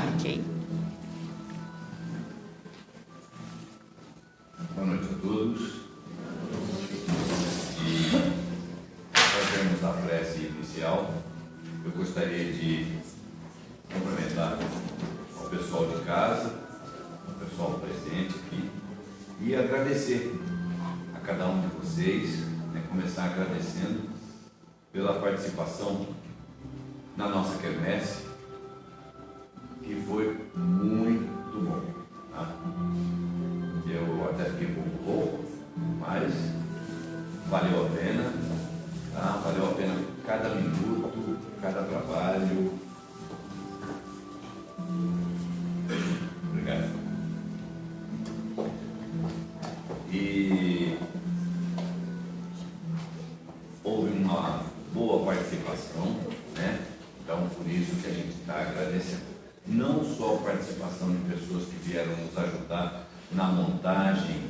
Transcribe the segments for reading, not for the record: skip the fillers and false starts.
Ok. Boa noite a todos. E fazemos a prece inicial. Eu gostaria de cumprimentar o pessoal de casa, o pessoal presente aqui, e agradecer a cada um de vocês, começar agradecendo pela participação na nossa quermesse, que foi muito bom, tá? Eu até fiquei um pouco louco, mas valeu a pena, tá? Valeu a pena cada minuto, cada trabalho. Obrigado. E houve uma boa participação, né? Então, por isso que a gente está agradecendo. Não só a participação de pessoas que vieram nos ajudar na montagem,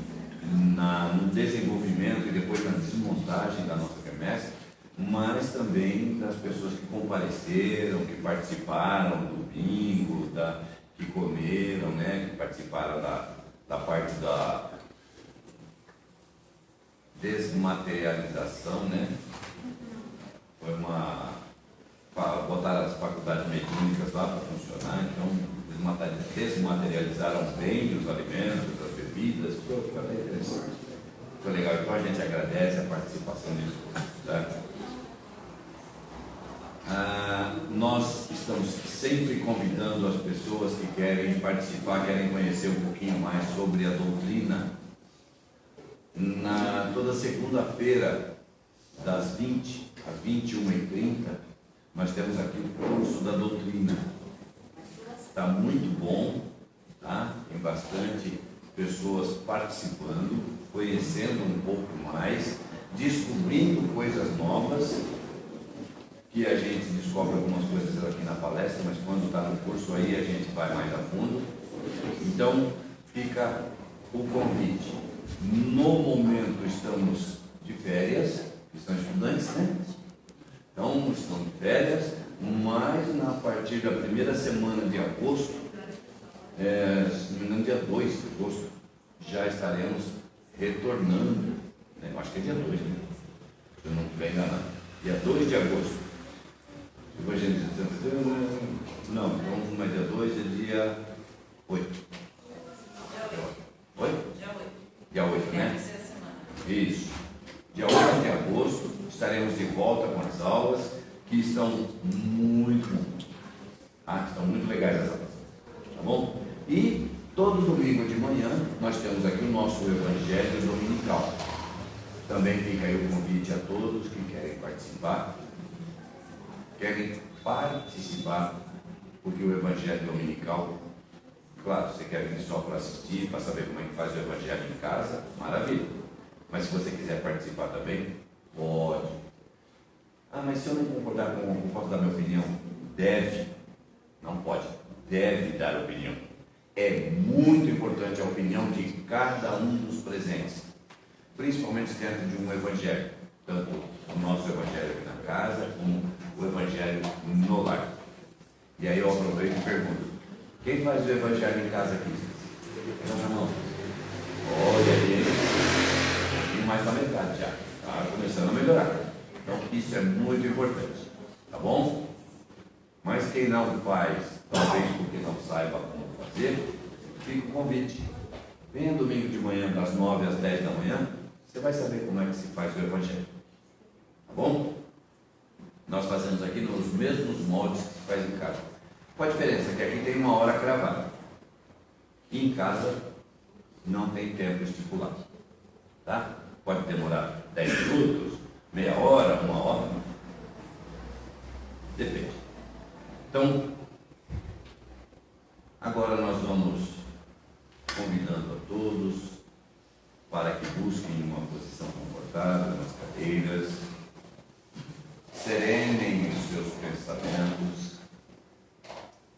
no desenvolvimento e depois na desmontagem da nossa quermesse, mas também das pessoas que compareceram, que participaram do bingo, que comeram, né? Que participaram da parte da desmaterialização, né? Foi botaram as faculdades mediúnicas lá para funcionar, então desmaterializaram bem os alimentos, as bebidas, foi interessante. Foi legal, então a gente agradece a participação de todos, tá? Nós estamos sempre convidando as pessoas que querem participar, querem conhecer um pouquinho mais sobre a doutrina. Toda segunda-feira, das 20 às 21h30, nós temos aqui o curso da doutrina. Está muito bom, tá? Tem bastante pessoas participando, conhecendo um pouco mais, descobrindo coisas novas, que a gente descobre algumas coisas aqui na palestra, mas quando está no curso aí a gente vai mais a fundo. Então, fica o convite. No momento estamos de férias, estão estudantes, né? Então, estão de férias, mas a partir da primeira semana de agosto, se não me engano, dia 2 de agosto, já estaremos retornando, né? Eu acho que é dia 2, né? Se eu não estiver enganado. Dia 2 de agosto. Depois a gente não, então não é dia 2, é dia 8. Oi? Dia 8, né? Isso. Dia 8 de agosto estaremos de volta com as aulas, que estão muito legais as aulas, tá bom? E todo domingo de manhã nós temos aqui o nosso Evangelho Dominical. Também fica aí o convite a todos que querem participar, porque o Evangelho Dominical, claro, você quer vir só para assistir, para saber como é que faz o Evangelho em casa, maravilha. Mas se você quiser participar também, pode. Mas se eu não concordar com o posso dar minha opinião? Deve. Não pode. Deve dar opinião. É muito importante a opinião de cada um dos presentes, principalmente dentro de um evangelho. Tanto o nosso evangelho aqui na casa, como o evangelho no lar. E aí eu aproveito e pergunto: quem faz o evangelho em casa aqui? Não. Olha aí, mais da metade já. Está começando a melhorar. Então isso é muito importante. Tá bom? Mas quem não faz, talvez porque não saiba como fazer, fica o convite. Venha domingo de manhã, das 9 às 10 da manhã, você vai saber como é que se faz o evangelho. Tá bom? Nós fazemos aqui nos mesmos moldes que se faz em casa. Qual a diferença? Que aqui tem uma hora cravada. E em casa não tem tempo estipulado. Tá? Pode demorar 10 minutos, meia hora, 1 hora. Depende. Então, agora nós vamos convidando a todos para que busquem uma posição confortável nas cadeiras, serenem os seus pensamentos,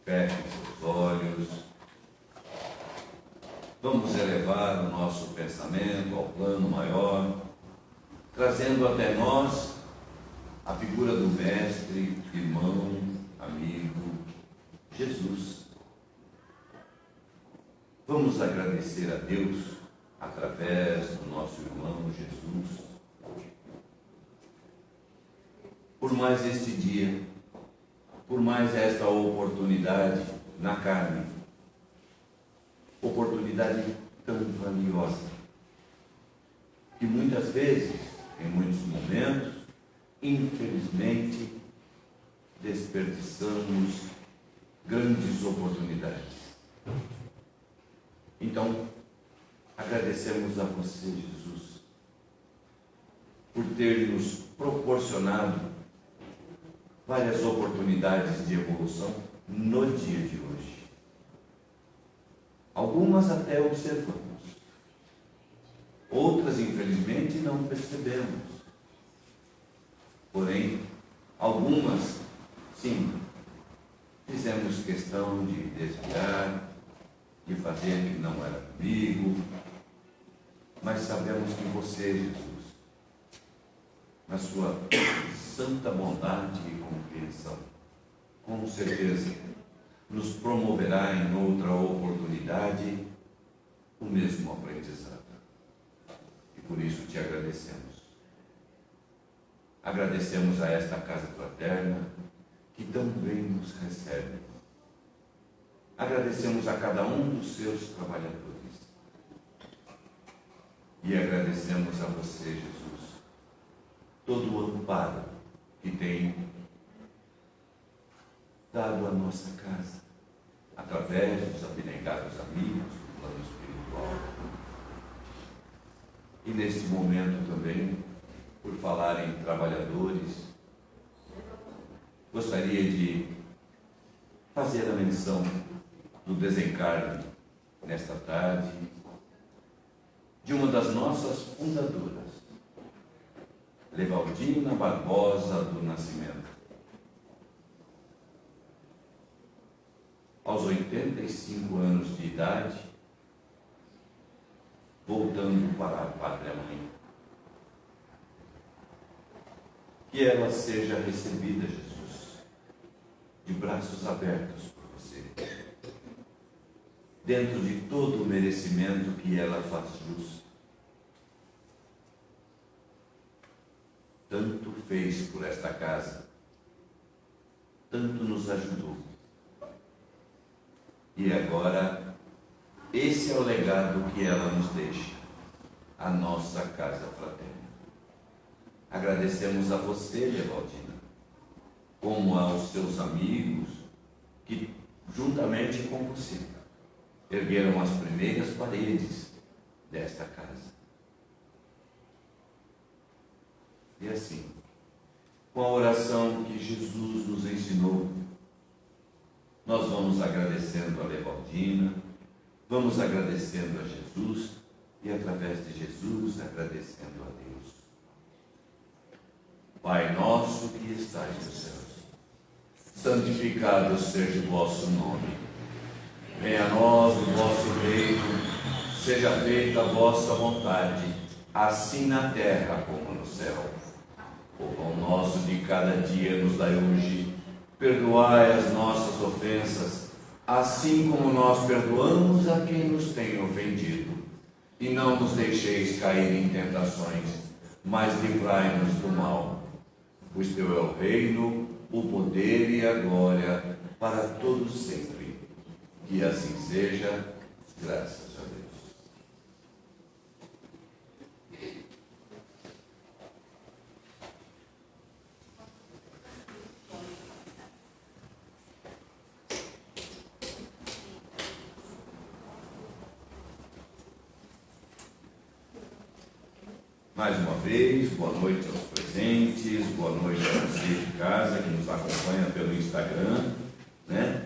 fechem seus olhos. Vamos elevar o nosso pensamento ao plano maior, trazendo até nós a figura do Mestre, irmão, amigo, Jesus, Vamos agradecer a Deus através do nosso irmão Jesus por mais este dia, por mais esta oportunidade na carne, oportunidade tão valiosa, que muitas vezes, em muitos momentos, infelizmente, desperdiçamos grandes oportunidades. Então, agradecemos a você, Jesus, por ter nos proporcionado várias oportunidades de evolução no dia de hoje. Algumas até observamos, outras, infelizmente, não percebemos. Porém, algumas, sim, fizemos questão de desviar, de fazer que não era comigo, mas sabemos que você, Jesus, na sua santa bondade e compreensão, com certeza, nos promoverá em outra oportunidade o mesmo aprendizado. E por isso te agradecemos. Agradecemos a esta casa fraterna que também nos recebe. Agradecemos a cada um dos seus trabalhadores. E agradecemos a você, Jesus, todo o amparo que tem dado à nossa casa, através dos abnegados amigos do plano espiritual. E neste momento também, por falar em trabalhadores, gostaria de fazer a menção do desencarne, nesta tarde, de uma das nossas fundadoras, Levaldina Barbosa do Nascimento. Aos 85 anos de idade, voltando para a Pátria Mãe. Que ela seja recebida, Jesus, de braços abertos por você, dentro de todo o merecimento que ela faz jus. Tanto fez por esta casa, tanto nos ajudou. E agora, esse é o legado que ela nos deixa, a nossa casa fraterna. Agradecemos a você, Levaldina, como aos seus amigos que, juntamente com você, ergueram as primeiras paredes desta casa. E assim, com a oração que Jesus nos ensinou, nós vamos agradecendo a Levaldina, vamos agradecendo a Jesus e, através de Jesus, agradecendo a Deus. Pai nosso que estais nos céus, santificado seja o vosso nome. Venha a nós o vosso reino, seja feita a vossa vontade, assim na terra como no céu. O pão nosso de cada dia nos dai hoje, perdoai as nossas ofensas, assim como nós perdoamos a quem nos tem ofendido. E não nos deixeis cair em tentações, mas livrai-nos do mal. Pois teu é o reino, o poder e a glória para todos sempre. Que assim seja, graças a Deus. Mais uma vez, boa noite aos presentes, boa noite a você de casa que nos acompanha pelo Instagram, né?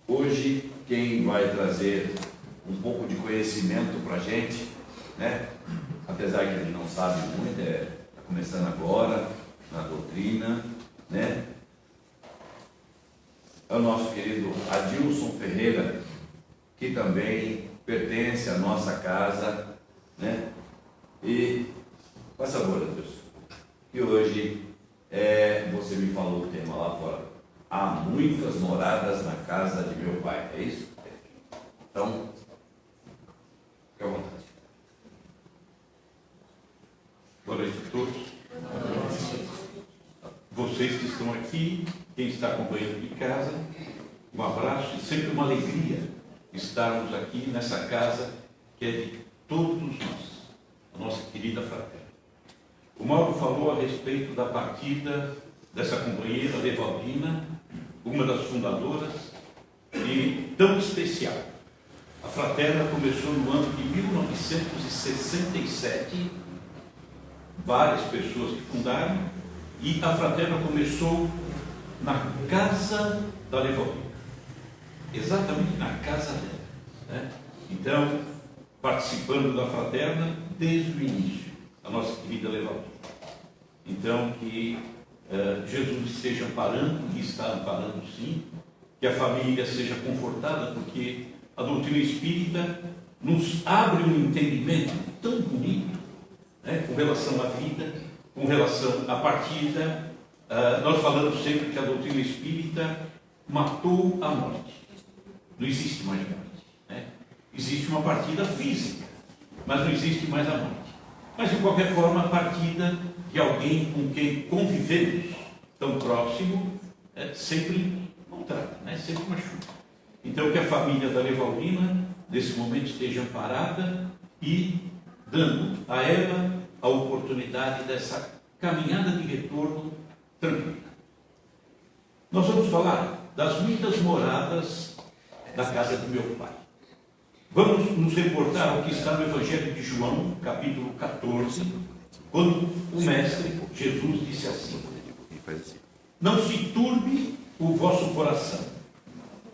Hoje, quem vai trazer um pouco de conhecimento para a gente, né? Apesar que a gente não sabe muito, está começando agora na doutrina, né? É o nosso querido Adilson Ferreira, que também pertence à nossa casa, né? E, faz favor, Deus, que hoje você me falou o tema lá fora. Há muitas moradas na casa de meu pai, é isso? Então, fique à vontade. Boa noite a todos. Vocês que estão aqui, quem está acompanhando de casa, um abraço e sempre uma alegria estarmos aqui nessa casa que é de todos nós, a nossa querida fraterna. O Mauro falou a respeito da partida dessa companheira Levaldina, uma das fundadoras, e tão especial. A fraterna começou no ano de 1967, várias pessoas que fundaram, e a fraterna começou na casa da Levaldina, exatamente na casa dela, né? Então, participando da fraterna desde o início, a nossa querida Levaldina. Então, que Jesus esteja amparando, e está amparando sim, que a família seja confortada, porque a doutrina espírita nos abre um entendimento tão bonito, né, com relação à vida, com relação à partida. Nós falamos sempre que a doutrina espírita matou a morte. Não existe mais morte, né? Existe uma partida física, mas não existe mais a morte. Mas, de qualquer forma, a partida de alguém com quem convivemos tão próximo sempre maltrata, né? Sempre machuca. Então, que a família da Levaldina, nesse momento, esteja amparada e dando a ela a oportunidade dessa caminhada de retorno tranquila. Nós vamos falar das muitas moradas da casa do meu pai. Vamos nos reportar ao que está no Evangelho de João, capítulo 14, quando o Mestre Jesus disse assim: não se turbe o vosso coração,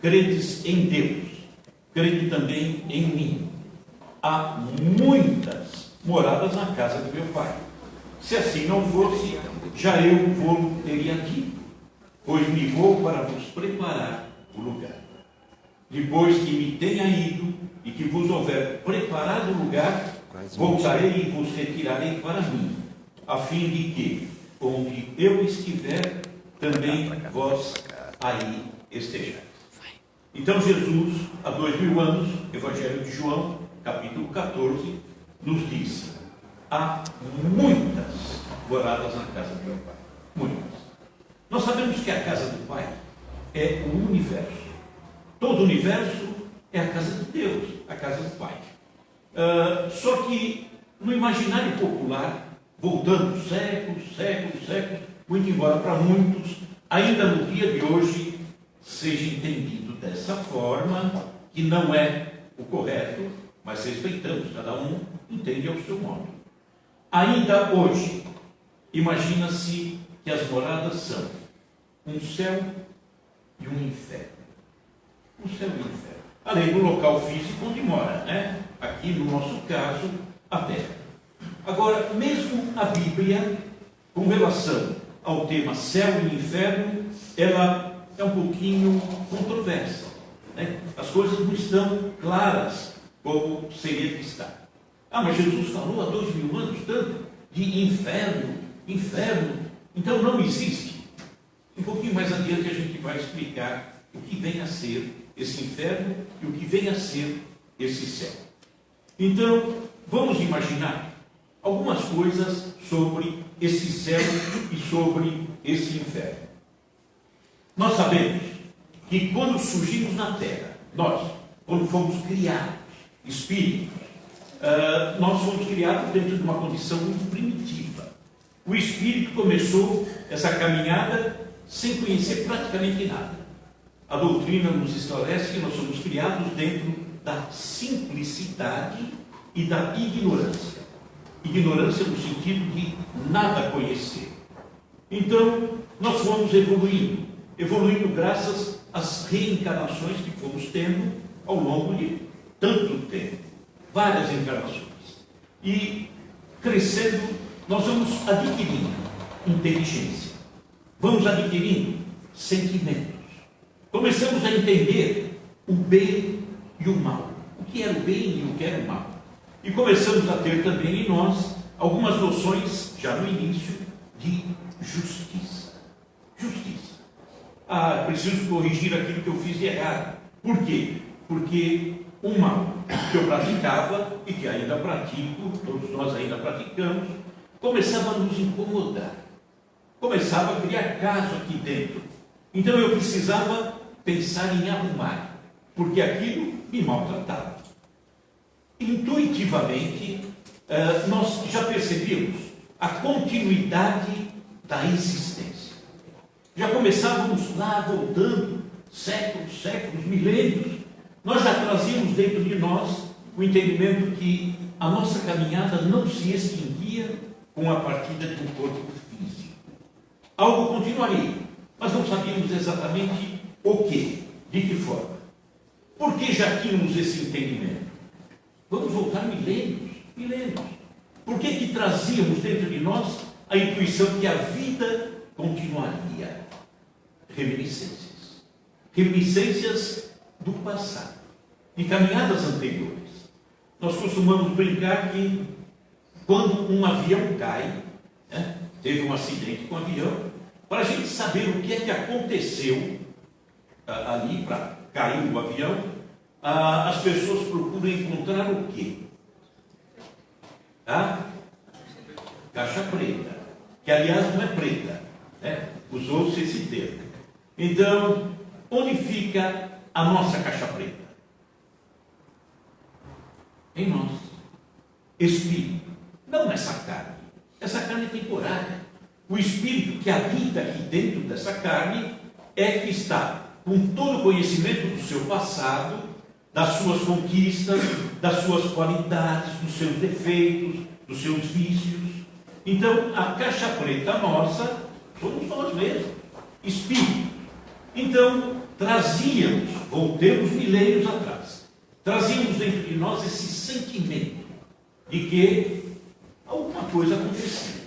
credes em Deus, crede também em mim. Há muitas moradas na casa do meu pai. Se assim não fosse, já eu vou teria dito, pois me vou para vos preparar o lugar. Depois que me tenha ido e que vos houver preparado o lugar, voltarei e vos retirarei para mim, a fim de que, onde eu estiver, também vós aí estejais. Então Jesus, há 2000 anos, Evangelho de João, capítulo 14, nos disse: há muitas moradas na casa do meu pai. Muitas. Nós sabemos que a casa do Pai é o universo. Todo o universo é a casa de Deus, a casa do Pai. Só que no imaginário popular, voltando séculos, muito embora para muitos, ainda no dia de hoje, seja entendido dessa forma, que não é o correto, mas respeitamos, cada um entende ao seu modo. Ainda hoje, imagina-se que as moradas são um céu e um inferno. Um céu e um inferno. Além do local físico onde mora, né? Aqui no nosso caso, a terra. Agora, mesmo a Bíblia, com relação ao tema céu e inferno, ela é um pouquinho controversa, né? As coisas não estão claras como seria de estar. Mas Jesus falou há 2000 anos tanto de inferno, então não existe. Um pouquinho mais adiante a gente vai explicar o que vem a ser esse inferno e o que vem a ser esse céu. Então, vamos imaginar algumas coisas sobre esse céu e sobre esse inferno. Nós sabemos que quando surgimos na Terra, nós, quando fomos criados, espíritos, nós fomos criados dentro de uma condição muito primitiva. O espírito começou essa caminhada sem conhecer praticamente nada. A doutrina nos esclarece que nós somos criados dentro da simplicidade e da ignorância. Ignorância no sentido de nada conhecer. Então, nós fomos evoluindo graças às reencarnações que fomos tendo ao longo de tanto tempo. Várias encarnações. E, crescendo, nós vamos adquirindo inteligência. Vamos adquirindo sentimentos. Começamos a entender o bem e o mal. O que era o bem e o que era o mal. E começamos a ter também em nós algumas noções, já no início, de justiça. Justiça. Preciso corrigir aquilo que eu fiz de errado. Por quê? Porque um mal que eu praticava e que ainda pratico, todos nós ainda praticamos, começava a nos incomodar, começava a criar caso aqui dentro. Então eu precisava pensar em arrumar, porque aquilo me maltratava. Intuitivamente, nós já percebemos a continuidade da existência. Já começávamos lá, voltando, séculos, milênios, nós já trazíamos dentro de nós o entendimento que a nossa caminhada não se extinguia com a partida de um corpo físico. Algo continuaria, mas não sabíamos exatamente o que, de que forma. Por que já tínhamos esse entendimento? Vamos voltar milênios. Por que trazíamos dentro de nós a intuição que a vida continuaria? Reminiscências do passado, de caminhadas anteriores. Nós costumamos brincar que quando um avião cai, teve um acidente com o avião, para a gente saber o que é que aconteceu ali para cair o avião, as pessoas procuram encontrar o quê? A caixa preta, que aliás não é preta, usou-se esse termo. Então, onde fica a nossa caixa preta? Em nós. Espírito, não nessa carne. Essa carne é temporária. O espírito que habita aqui dentro dessa carne é que está com todo o conhecimento do seu passado, das suas conquistas, das suas qualidades, dos seus defeitos, dos seus vícios. Então, a caixa preta nossa somos nós mesmos, espírito. Então, voltemos milênios atrás, trazíamos dentro de nós esse sentimento de que alguma coisa acontecia.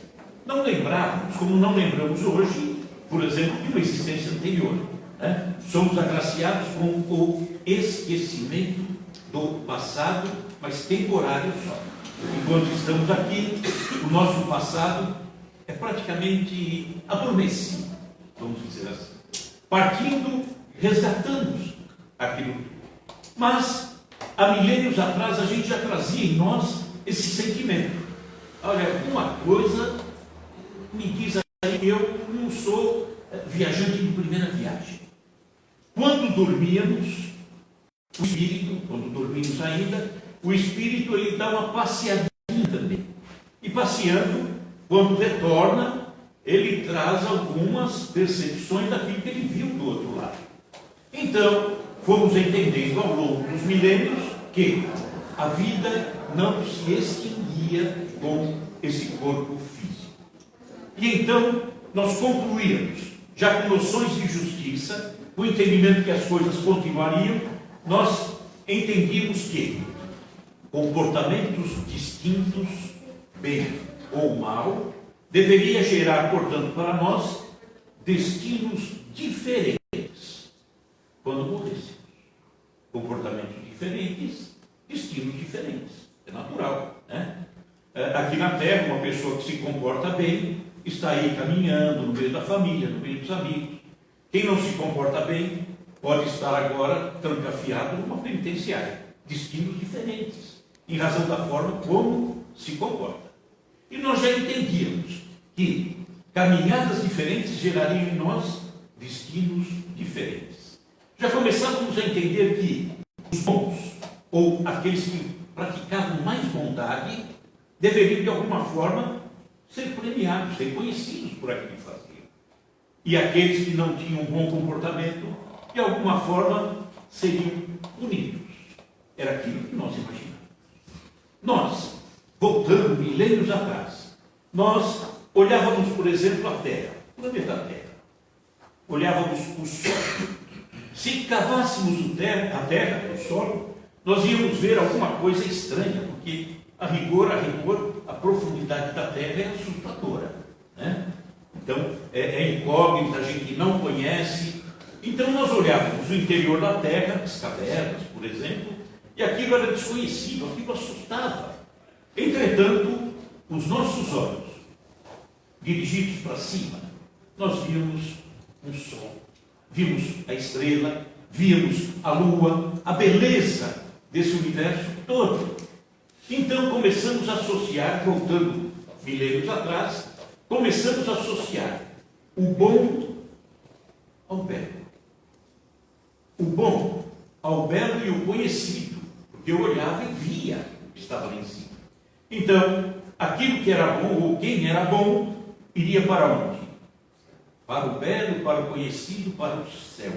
Não lembrávamos, como não lembramos hoje, por exemplo, de uma existência anterior. Somos agraciados com o esquecimento do passado, mas temporário só. Enquanto estamos aqui, o nosso passado é praticamente adormecido, vamos dizer assim. Partindo, resgatamos aquilo. Mas, há milênios atrás, a gente já trazia em nós esse sentimento. Olha, alguma coisa me diz aí que eu não sou viajante de primeira viagem. Quando dormíamos, o espírito, quando dormimos ainda, o espírito ele dá uma passeadinha também. E passeando, quando retorna, ele traz algumas percepções daquilo que ele viu do outro lado. Então, fomos entendendo ao longo dos milênios que a vida não se extinguia com esse corpo físico. E então, nós concluímos, já com noções de justiça, com o entendimento que as coisas continuariam, nós entendíamos que comportamentos distintos, bem ou mal, deveria gerar, portanto, para nós, destinos diferentes quando morrêssemos. Comportamentos diferentes, destinos diferentes. É natural, Aqui na Terra, uma pessoa que se comporta bem, está aí caminhando no meio da família, no meio dos amigos. Quem não se comporta bem, pode estar agora trancafiado numa penitenciária. Destinos diferentes, em razão da forma como se comporta. E nós já entendíamos que caminhadas diferentes gerariam em nós destinos diferentes. Já começávamos a entender que os bons, ou aqueles que praticavam mais bondade, deveriam de alguma forma ser premiados, ser conhecidos por aquilo que faziam. E aqueles que não tinham um bom comportamento, de alguma forma, seriam punidos. Era aquilo que nós imaginávamos. Nós, voltando milênios atrás, nós olhávamos, por exemplo, a Terra, o planeta Terra. Olhávamos o Sol. Se cavássemos a Terra, o solo, nós íamos ver alguma coisa estranha, porque a rigor, a profundidade da Terra é assustadora. Então, é incógnita, a gente não conhece. Então, nós olhávamos o interior da Terra, as cavernas, por exemplo, e aquilo era desconhecido, aquilo assustava. Entretanto, os nossos olhos, dirigidos para cima, nós víamos um sol, vimos a estrela, víamos a lua, a beleza desse universo todo. Então começamos a associar, voltando milênios atrás, começamos a associar o bom ao belo. O bom ao belo e o conhecido, porque eu olhava e via o que estava lá em cima. Então, aquilo que era bom, ou quem era bom, iria para onde? Para o belo, para o conhecido, para o céu.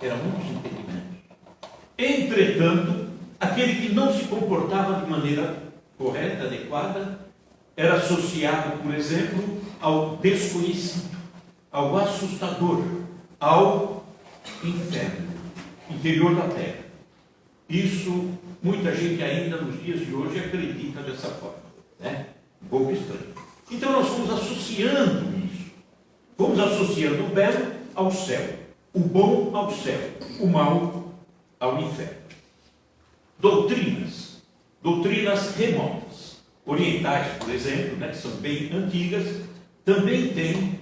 Era um dos entendimentos. Entretanto, aquele que não se comportava de maneira correta, adequada, era associado, por exemplo, ao desconhecido, ao assustador, ao inferno, interior da terra. Isso, muita gente ainda nos dias de hoje acredita dessa forma, né? Um pouco estranho. Então nós fomos associando isso. Fomos associando o belo ao céu, o bom ao céu, o mal ao inferno. Doutrinas remotas, orientais, por exemplo, né, que são bem antigas, também têm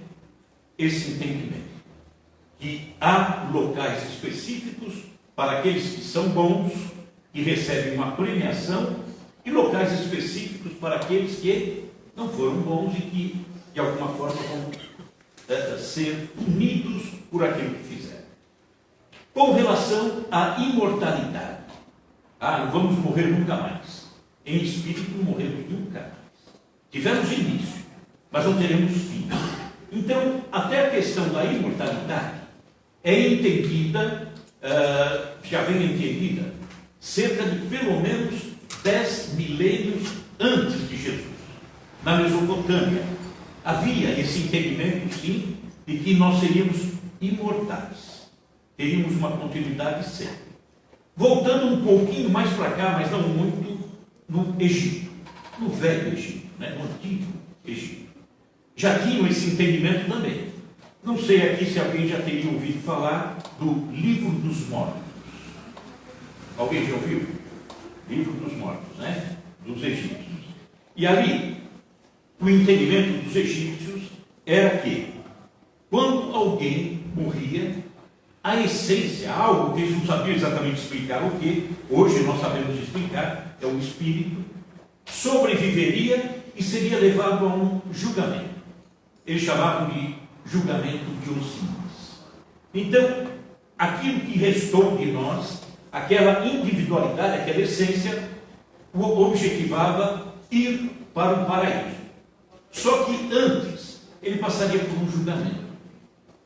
esse entendimento, que há locais específicos para aqueles que são bons, que recebem uma premiação, e locais específicos para aqueles que não foram bons e que, de alguma forma, vão ser punidos por aquilo que fizeram. Com relação à imortalidade, não vamos morrer nunca mais. Em espírito não morremos nunca mais. Tivemos início, mas não teremos fim. Então, até a questão da imortalidade é entendida, já vem entendida, cerca de pelo menos 10 milênios antes de Jesus. Na Mesopotâmia, havia esse entendimento, sim, de que nós seríamos imortais. Teríamos uma continuidade sempre. Voltando um pouquinho mais para cá, mas não muito, no Egito, no Velho Egito, né? No Antigo Egito. Já tinham esse entendimento também. Não sei aqui se alguém já teria ouvido falar do Livro dos Mortos. Alguém já ouviu? Livro dos Mortos, né? Dos egípcios. E ali, o entendimento dos egípcios era que, quando alguém morria, a essência, algo que eles não sabiam exatamente explicar o que, hoje nós sabemos explicar, é o espírito, sobreviveria e seria levado a um julgamento. Eles chamavam de julgamento de Osíris. Então, aquilo que restou de nós, aquela individualidade, aquela essência, o objetivava ir para o paraíso. Só que antes, ele passaria por um julgamento.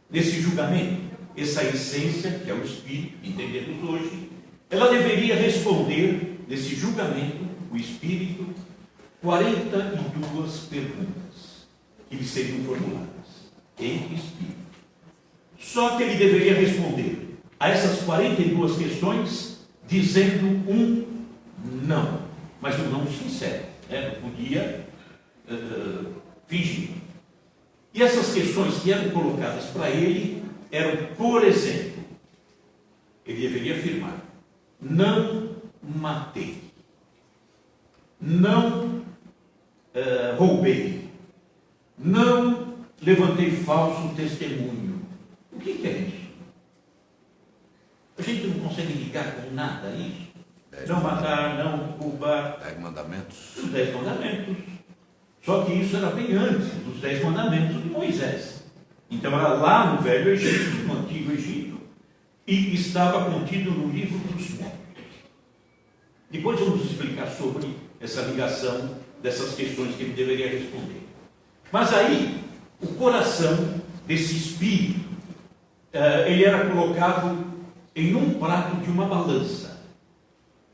Nesse julgamento, essa essência, que é o espírito, que entendemos hoje, ela deveria responder, nesse julgamento, o espírito, 42 perguntas que lhe seriam formuladas em espírito. Só que ele deveria responder a essas 42 questões dizendo um não, mas um não sincero, né? Não podia fingir. E essas questões que eram colocadas para ele eram, por exemplo, ele deveria afirmar: não matei, não roubei, não levantei falso testemunho. O que é isso? A gente não consegue ligar com nada isso. Não matar, não roubar. 10 mandamentos. Os 10 mandamentos. Só que isso era bem antes dos 10 mandamentos de Moisés. Então era lá no Velho Egito, no Antigo Egito, e estava contido no Livro dos Mortos. Depois vamos explicar sobre essa ligação dessas questões que ele deveria responder. Mas aí, o coração desse espírito, ele era colocado em um prato de uma balança.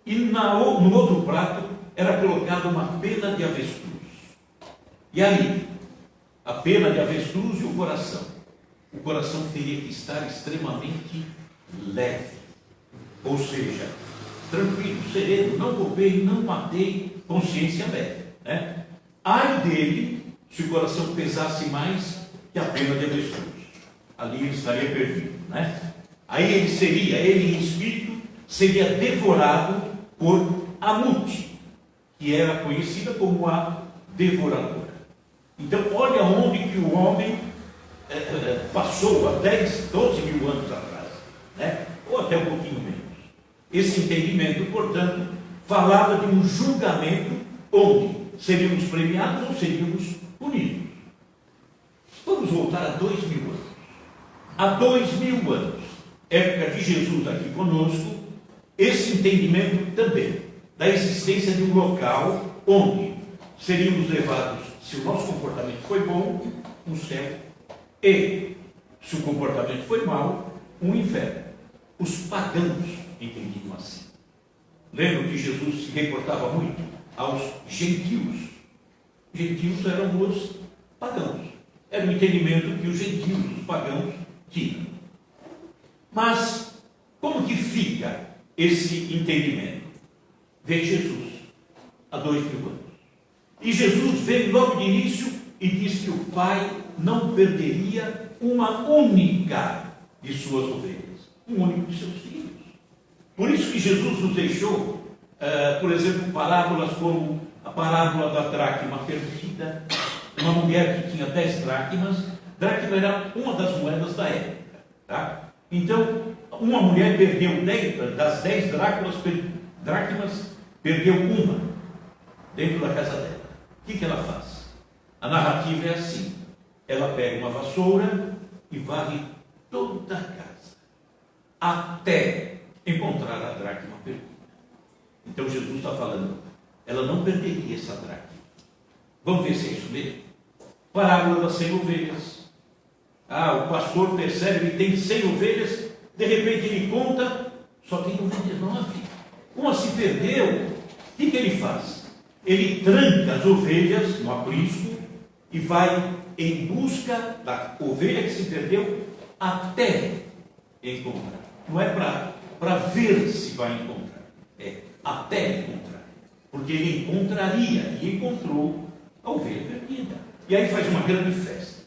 E no outro prato era colocada uma pena de avestruz. E aí, a pena de avestruz e o coração. O coração teria que estar extremamente leve. Ou seja, tranquilo, sereno, não roubei, não matei, consciência leve. Né? Ai dele, se o coração pesasse mais que a pena de avestruz. Ali ele estaria perdido. Né? Aí ele em espírito, seria devorado por Amute, que era conhecida como a devoradora. Então, olha onde que o homem passou há 10, 12 mil anos atrás, né? Ou até um pouquinho menos. Esse entendimento, portanto, falava de um julgamento onde seríamos premiados ou seríamos punidos. Vamos voltar a 2000 anos. Há 2000 anos, época de Jesus aqui conosco, esse entendimento também da existência de um local onde seríamos levados, se o nosso comportamento foi bom, um céu, e se o comportamento foi mau, um inferno. Os pagãos entendiam assim. Lembram que Jesus se reportava muito aos gentios. Gentios eram os pagãos. Era o entendimento que os gentios, os pagãos, tinham. Mas, como que fica esse entendimento? Vem Jesus, há 2000 anos. E Jesus veio logo de início e disse que o Pai não perderia uma única de suas ovelhas, um único de seus filhos. Por isso que Jesus nos deixou, por exemplo, parábolas como a parábola da dracma perdida, uma mulher que tinha 10 dracmas. Dracma era uma das moedas da época. Tá? Então, uma mulher perdeu 10, das 10 dracmas, perdeu uma dentro da casa dela. O que ela faz? A narrativa é assim: ela pega uma vassoura e varre toda a casa, até encontrar a dracma perdida. Então Jesus está falando, ela não perderia essa dracma. Vamos ver se é isso mesmo? Parábola das 100 ovelhas. O pastor percebe que tem 100 ovelhas, de repente ele conta, só tem 99. Uma se perdeu. O que ele faz? Ele tranca as ovelhas no aprisco e vai em busca da ovelha que se perdeu até encontrar. Não é para ver se vai encontrar, é até encontrar. Porque ele encontraria e encontrou a ovelha perdida. E aí faz uma grande festa.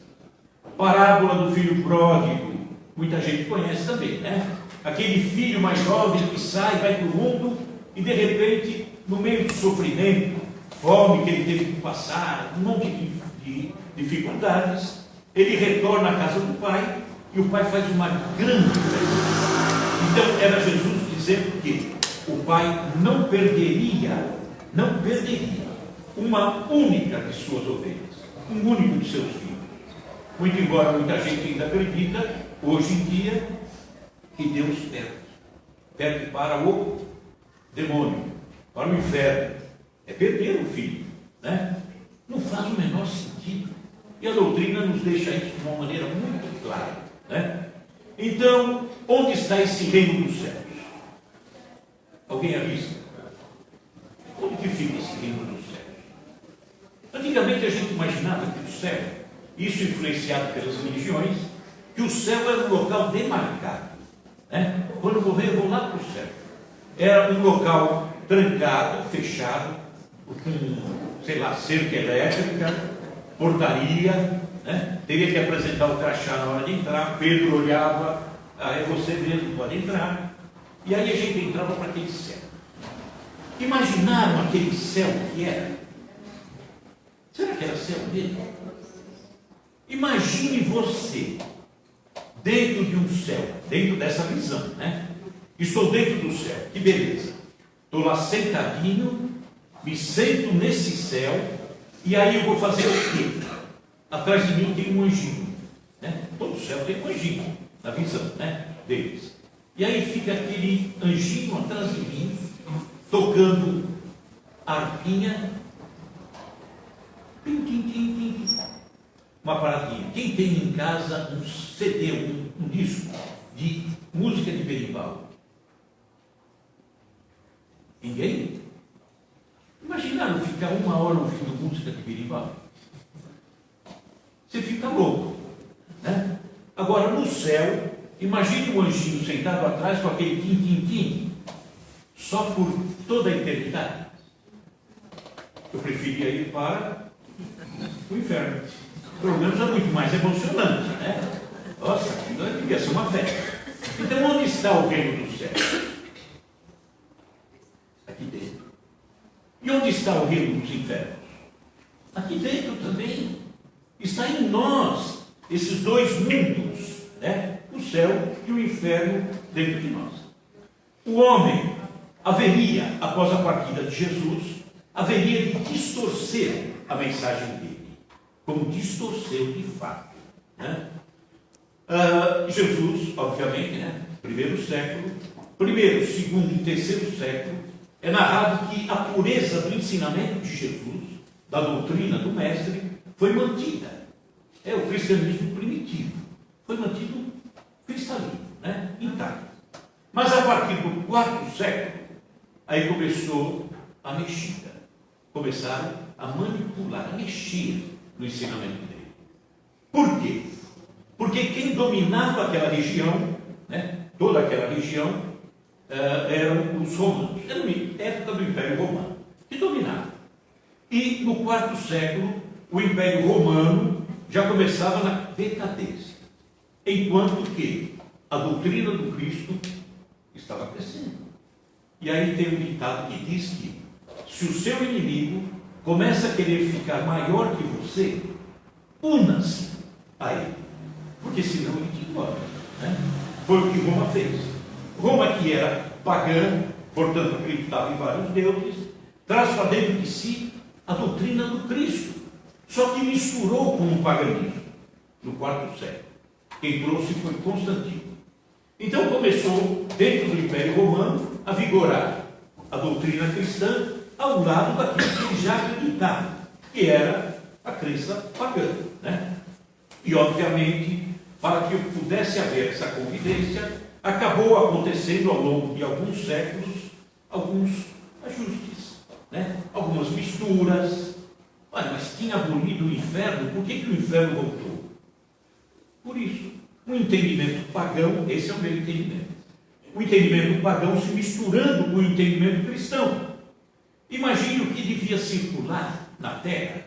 Parábola do filho pródigo, muita gente conhece também, né? Aquele filho mais jovem que sai, vai para o mundo e de repente, no meio do sofrimento, fome que ele teve que passar, um monte de dificuldades, ele retorna à casa do pai e o pai faz uma grande festa. Então era Jesus dizendo que o pai não perderia uma única de suas ovelhas, um único de seus filhos. Muito embora muita gente ainda acredita, hoje em dia, que Deus perde para o demônio, para o inferno. É perder o filho, né? Não faz o menor sentido. E a doutrina nos deixa isso de uma maneira muito clara, né? Então, onde está esse reino dos céus? Alguém avisa? Onde que fica esse reino dos céus? Antigamente a gente imaginava que o céu, isso influenciado pelas religiões, que o céu era um local demarcado, né? Quando morrer eu vou lá para o céu. Era um local trancado, fechado, com, sei lá, cerca elétrica, portaria, né? Teria que apresentar o crachá na hora de entrar. Pedro olhava, é você mesmo, pode entrar. E aí a gente entrava para aquele céu. Imaginaram aquele céu que era? Será que era céu mesmo? Imagine você dentro de um céu, dentro dessa visão, né? Estou dentro do céu, que beleza. Estou lá sentadinho, me sento nesse céu, e aí eu vou fazer o quê? Atrás de mim tem um anjinho, né? Todo céu tem um anjinho, na visão, né, deles. E aí fica aquele anjinho atrás de mim, tocando harpinha, tim, tim, tim, tim, uma paradinha. Quem tem em casa um CD, um disco de música de berimbau? Ninguém? Imaginaram ficar 1 hora ouvindo música de berimbau? Você fica louco, né? Agora, no céu, imagine um anjinho sentado atrás com aquele tim-tim-tim, só por toda a eternidade. Eu preferia ir para o inferno. Pelo menos é muito mais emocionante, né? Nossa, então devia ser uma festa. Então, onde está o reino dos céus? Aqui dentro. E onde está o reino dos infernos? Aqui dentro também. Está em nós, esses dois mundos, né? O céu e o inferno dentro de nós. O homem haveria, após a partida de Jesus, haveria de distorcer a mensagem dele, como distorceu de fato, né? Jesus, obviamente, né? Primeiro século, primeiro, segundo e terceiro século, é narrado que a pureza do ensinamento de Jesus, da doutrina do mestre, foi mantida. É o cristianismo primitivo, foi mantido cristalino, né? Intacto. Mas a partir do quarto século, aí começou a mexida. Começaram a manipular, a mexer no ensinamento dele. Por quê? Porque quem dominava aquela região, né, toda aquela região, eram os romanos. Era a época do Império Romano, que dominava. E no quarto século, o Império Romano já começava na decadência. Enquanto que a doutrina do Cristo estava crescendo. E aí tem um ditado que diz que se o seu inimigo começa a querer ficar maior que você, una-se a ele, porque senão ele te engole, né? Foi o que Roma fez. Roma, que era pagã, portanto acreditava em vários deuses, traz para dentro de si a doutrina do Cristo, só que misturou com o paganismo no quarto século. Quem trouxe foi Constantino. Então começou, dentro do Império Romano, a vigorar a doutrina cristã ao lado daquilo que ele já acreditava, que era a crença pagã, né? E, obviamente, para que pudesse haver essa convivência, acabou acontecendo ao longo de alguns séculos alguns ajustes, né? Algumas misturas. Olha, mas tinha abolido o inferno, por que o inferno voltou? Por isso, o entendimento pagão, esse é o meu entendimento, o entendimento pagão se misturando com o entendimento cristão. Imagine o que devia circular na Terra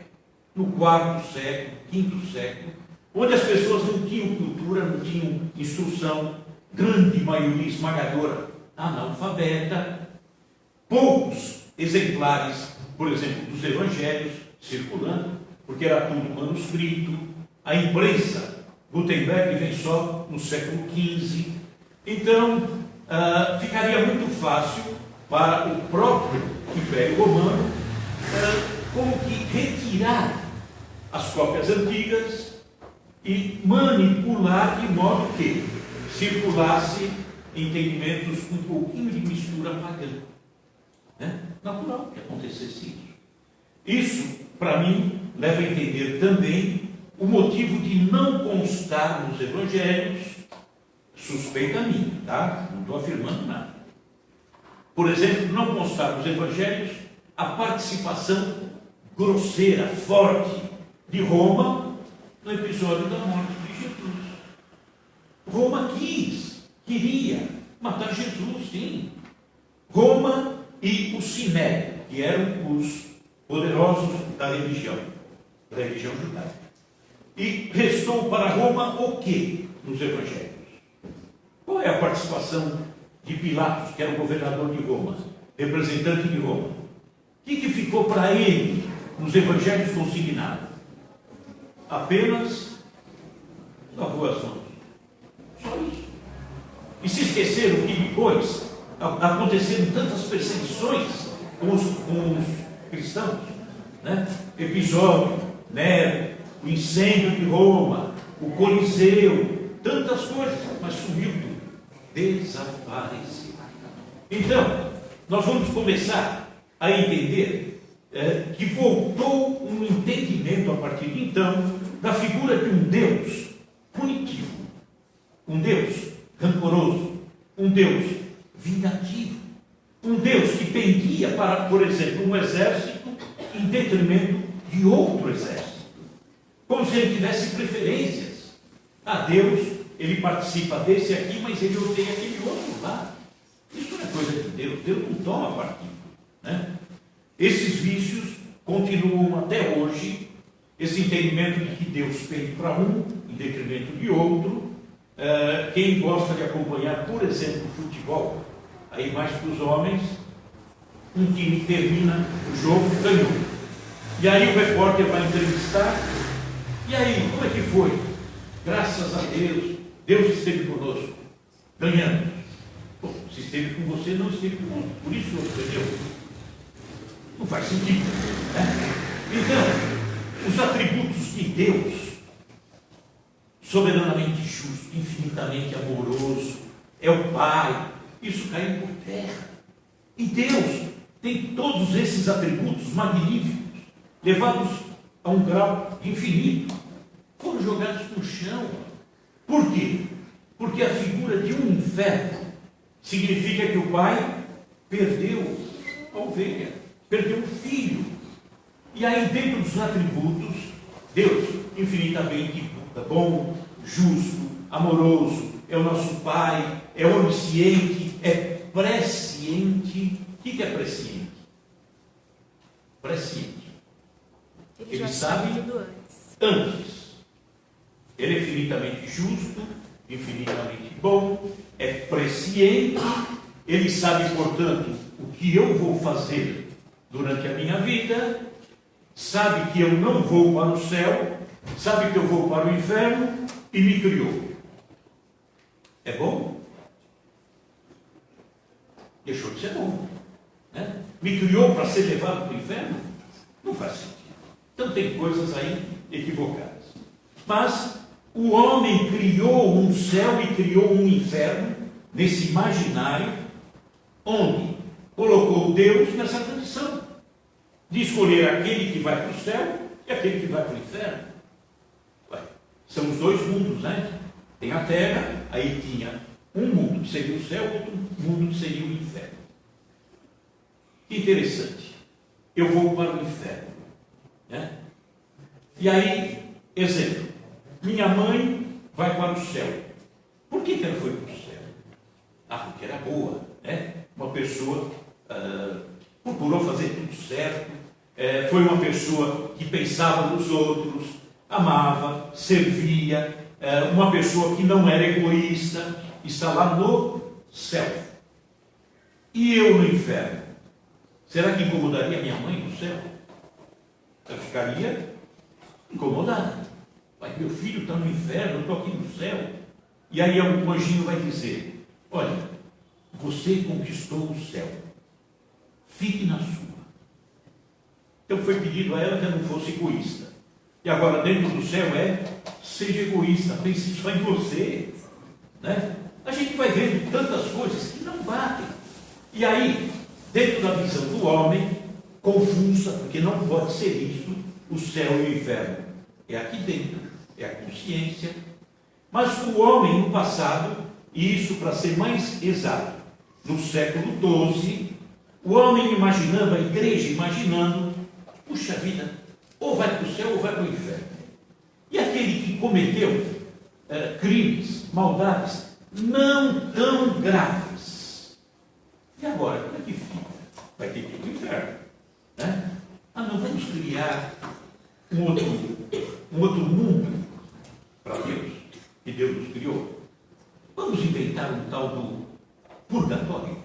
no quarto século, quinto século, onde as pessoas não tinham cultura, não tinham instrução, grande maioria esmagadora analfabeta, poucos exemplares, por exemplo, dos evangelhos circulando, porque era tudo manuscrito, a imprensa, Gutenberg vem só no século XV, então ficaria muito fácil para o próprio Império Romano como que retirar as cópias antigas e manipular de modo que circulasse entendimentos com um pouquinho de mistura pagã. Né? Natural que acontecesse isso. Isso, para mim, leva a entender também o motivo de não constar nos evangelhos, suspeita minha, tá? Não estou afirmando nada. Por exemplo, não constar nos evangelhos a participação grosseira, forte de Roma no episódio da morte de Jesus. Roma queria matar Jesus, sim. Roma e o Sinédrio, que eram os poderosos da religião judaica. E restou para Roma o que nos evangelhos? Qual é a participação de Pilatos, que era o governador de Roma, representante de Roma? O que ficou para ele nos evangelhos consignados? Apenas lavou as mãos. Só isso. E se esqueceram que depois aconteceram tantas perseguições com os cristãos, né? Episódio, Nero, o incêndio de Roma, o Coliseu, tantas coisas, mas sumiu tudo. Desapareceu. Então, nós vamos começar a entender que voltou um entendimento a partir de então da figura de um Deus punitivo, um Deus rancoroso, um Deus vingativo, um Deus que pendia para, por exemplo, um exército em detrimento de outro exército, como se ele tivesse preferências. Deus, ele participa desse aqui, mas ele odeia aquele outro lá. Isso não é coisa de Deus. Deus não toma partido, né? Esses vícios continuam até hoje, esse entendimento de que Deus pende para um em detrimento de outro. Quem gosta de acompanhar, por exemplo, futebol, aí mais para os homens, um time termina o jogo, ganhou. E aí o repórter vai entrevistar, e aí, como é que foi? Graças a Deus, Deus esteve conosco, ganhamos. Bom, se esteve com você, não esteve conosco. Por isso, entendeu? Não faz sentido, né? Então, os atributos de Deus, soberanamente justo, infinitamente amoroso, é o Pai, isso caiu por terra. E Deus tem todos esses atributos magníficos, levados a um grau infinito, foram jogados no chão. Por quê? Porque a figura de um inferno significa que o pai perdeu a ovelha, perdeu o filho. E aí, dentro dos atributos, Deus infinitamente bom, justo, amoroso, é o nosso Pai, é onisciente, é presciente. O que é presciente? Presciente. Ele sabe antes. Ele é infinitamente justo, infinitamente bom, é presciente, ele sabe, portanto, o que eu vou fazer durante a minha vida, sabe que eu não vou para o céu, sabe que eu vou para o inferno e me criou. É bom? Deixou de ser bom, né? Me criou para ser levado para o inferno? Não faz sentido. Então tem coisas aí equivocadas. Mas o homem criou um céu e criou um inferno nesse imaginário, onde colocou Deus nessa condição de escolher aquele que vai para o céu e aquele que vai para o inferno. Ué, são os dois mundos, né? Tem a terra, aí tinha um mundo que seria o céu, outro mundo que seria o inferno. Que interessante. Eu vou para o inferno, né? E aí, exemplo, minha mãe vai para o céu. Por que ela foi para o céu? Ah, porque era boa, né? Uma pessoa procurou fazer tudo certo, foi uma pessoa que pensava nos outros, amava, servia, uma pessoa que não era egoísta, está lá no céu. E eu no inferno? Será que incomodaria minha mãe no céu? Eu ficaria incomodada. Mas meu filho está no inferno, eu estou aqui no céu. E aí um anjinho vai dizer: olha, você conquistou o céu, fique na sua. Então foi pedido a ela que ela não fosse egoísta. E agora dentro do céu seja egoísta, pense só em você, né? A gente vai vendo tantas coisas que não batem. E aí, dentro da visão do homem, confusa, porque não pode ser isso, o céu e o inferno. É aqui dentro, é a consciência. Mas o homem no passado, e isso para ser mais exato, no século XII, o homem imaginando, a igreja imaginando, puxa vida, ou vai para o céu ou vai para o inferno. E aquele que cometeu crimes, maldades, não tão graves. E agora, como é que fica? Vai ter que ir para o inferno, né? Ah, não, vamos criar um outro mundo para Deus, que Deus nos criou. Vamos inventar um tal do purgatório.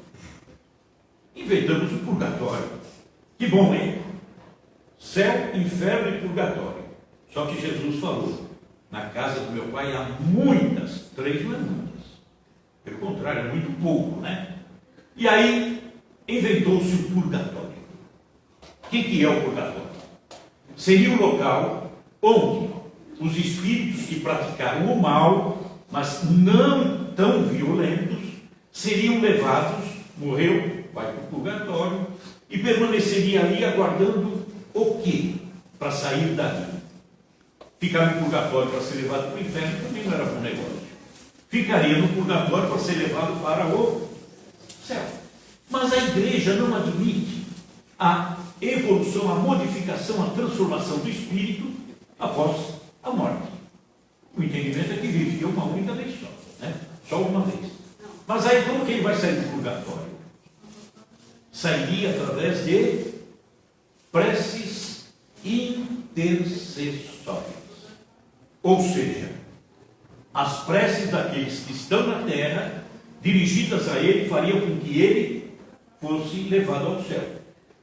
Inventamos o purgatório. Que bom, hein? Céu, inferno e purgatório. Só que Jesus falou: na casa do meu pai há muitas, 3 não é muitas. Pelo contrário, é muito pouco, né? E aí inventou-se o purgatório. O que é o purgatório? Seria o local onde os espíritos que praticaram o mal, mas não tão violentos, seriam levados, morreu, vai para o purgatório, e permaneceria ali aguardando o quê? Para sair dali. Ficar no purgatório para ser levado para o inferno também não era bom negócio. Ficaria no purgatório para ser levado para o céu. Mas a igreja não admite a evolução, a modificação, a transformação do espírito após a morte. O entendimento é que vivia uma única vez só, né? Só uma vez. Mas aí como que ele vai sair do purgatório? Sairia através de preces intercessórias. Ou seja, as preces daqueles que estão na terra, dirigidas a ele, fariam com que ele fosse levado ao céu.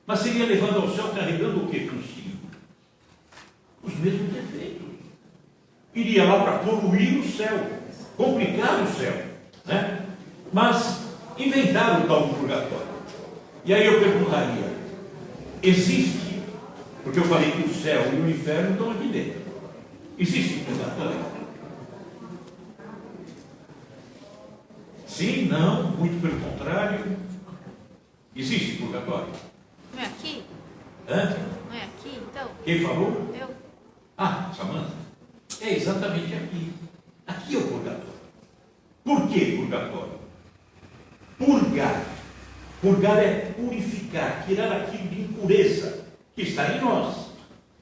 Mas seria levado ao céu carregando o que consigo? Os mesmos defeitos. Iria lá para poluir o céu, complicar o céu, né? Mas inventaram o tal do purgatório. E aí eu perguntaria, existe? Porque eu falei que o céu e o inferno estão aqui dentro. Existe purgatório? Sim, não, muito pelo contrário. Existe purgatório? Não é aqui? Hã? Não é aqui, então? Quem falou? Eu? Ah, Samanta. É exatamente aqui. Aqui é o purgatório. Por que purgatório? Purgar. Purgar é purificar, tirar aquilo de impureza que está em nós.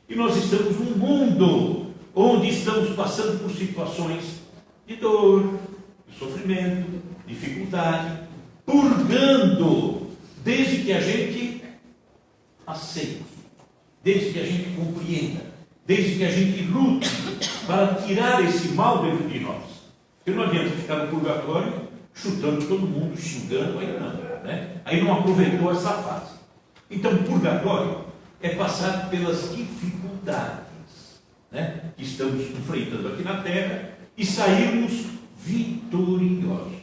E nós estamos num mundo onde estamos passando por situações de dor, de sofrimento, dificuldade, purgando, desde que a gente aceite, desde que a gente compreenda, desde que a gente lute para tirar esse mal dentro de nós. Porque não adianta ficar no purgatório chutando todo mundo, xingando, aí não, né? Aí não aproveitou essa fase. Então, purgatório é passar pelas dificuldades, né, que estamos enfrentando aqui na Terra e sairmos vitoriosos.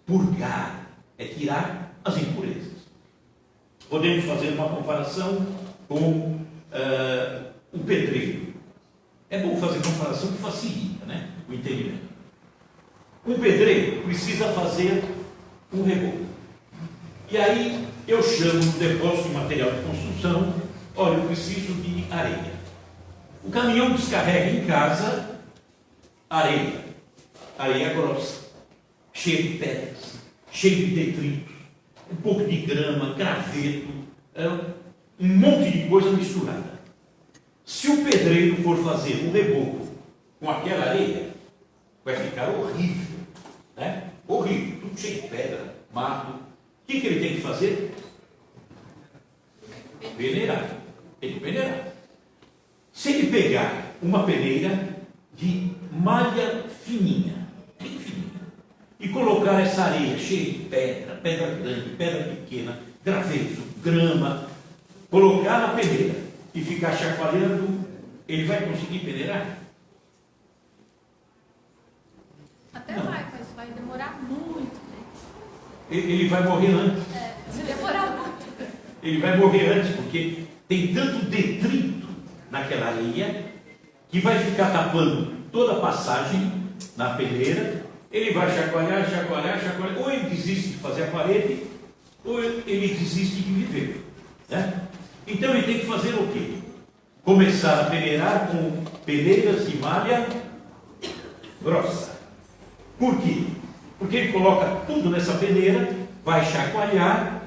Purgar é tirar as impurezas. Podemos fazer uma comparação com o pedreiro. É bom fazer comparação que facilita, né, o entendimento. Um pedreiro precisa fazer um reboco. E aí eu chamo no depósito de material de construção, olha, eu preciso de areia. O caminhão descarrega em casa areia grossa, cheia de pedras, cheia de detritos, um pouco de grama, graveto, um monte de coisa misturada. Se o pedreiro for fazer um reboco com aquela areia, vai ficar horrível, né? Horrível, tudo cheio de pedra, mato. O que ele tem que fazer? Peneirar. Tem que peneirar. Se ele pegar uma peneira de malha fininha, bem fininha, e colocar essa areia cheia de pedra, pedra grande, pedra pequena, graveto, grama, colocar na peneira e ficar chacoalhando, ele vai conseguir peneirar? Até Não. vai, mas vai demorar muito. Ele vai morrer antes. Se demorar muito. Ele vai morrer antes, porque tem tanto detrito naquela areia que vai ficar tapando toda a passagem na peneira. Ele vai chacoalhar, ou ele desiste de fazer a parede, ou ele desiste de viver, né? Então ele tem que fazer o quê? Começar a peneirar com peneiras de malha grossa. Por quê? Porque ele coloca tudo nessa peneira, vai chacoalhar,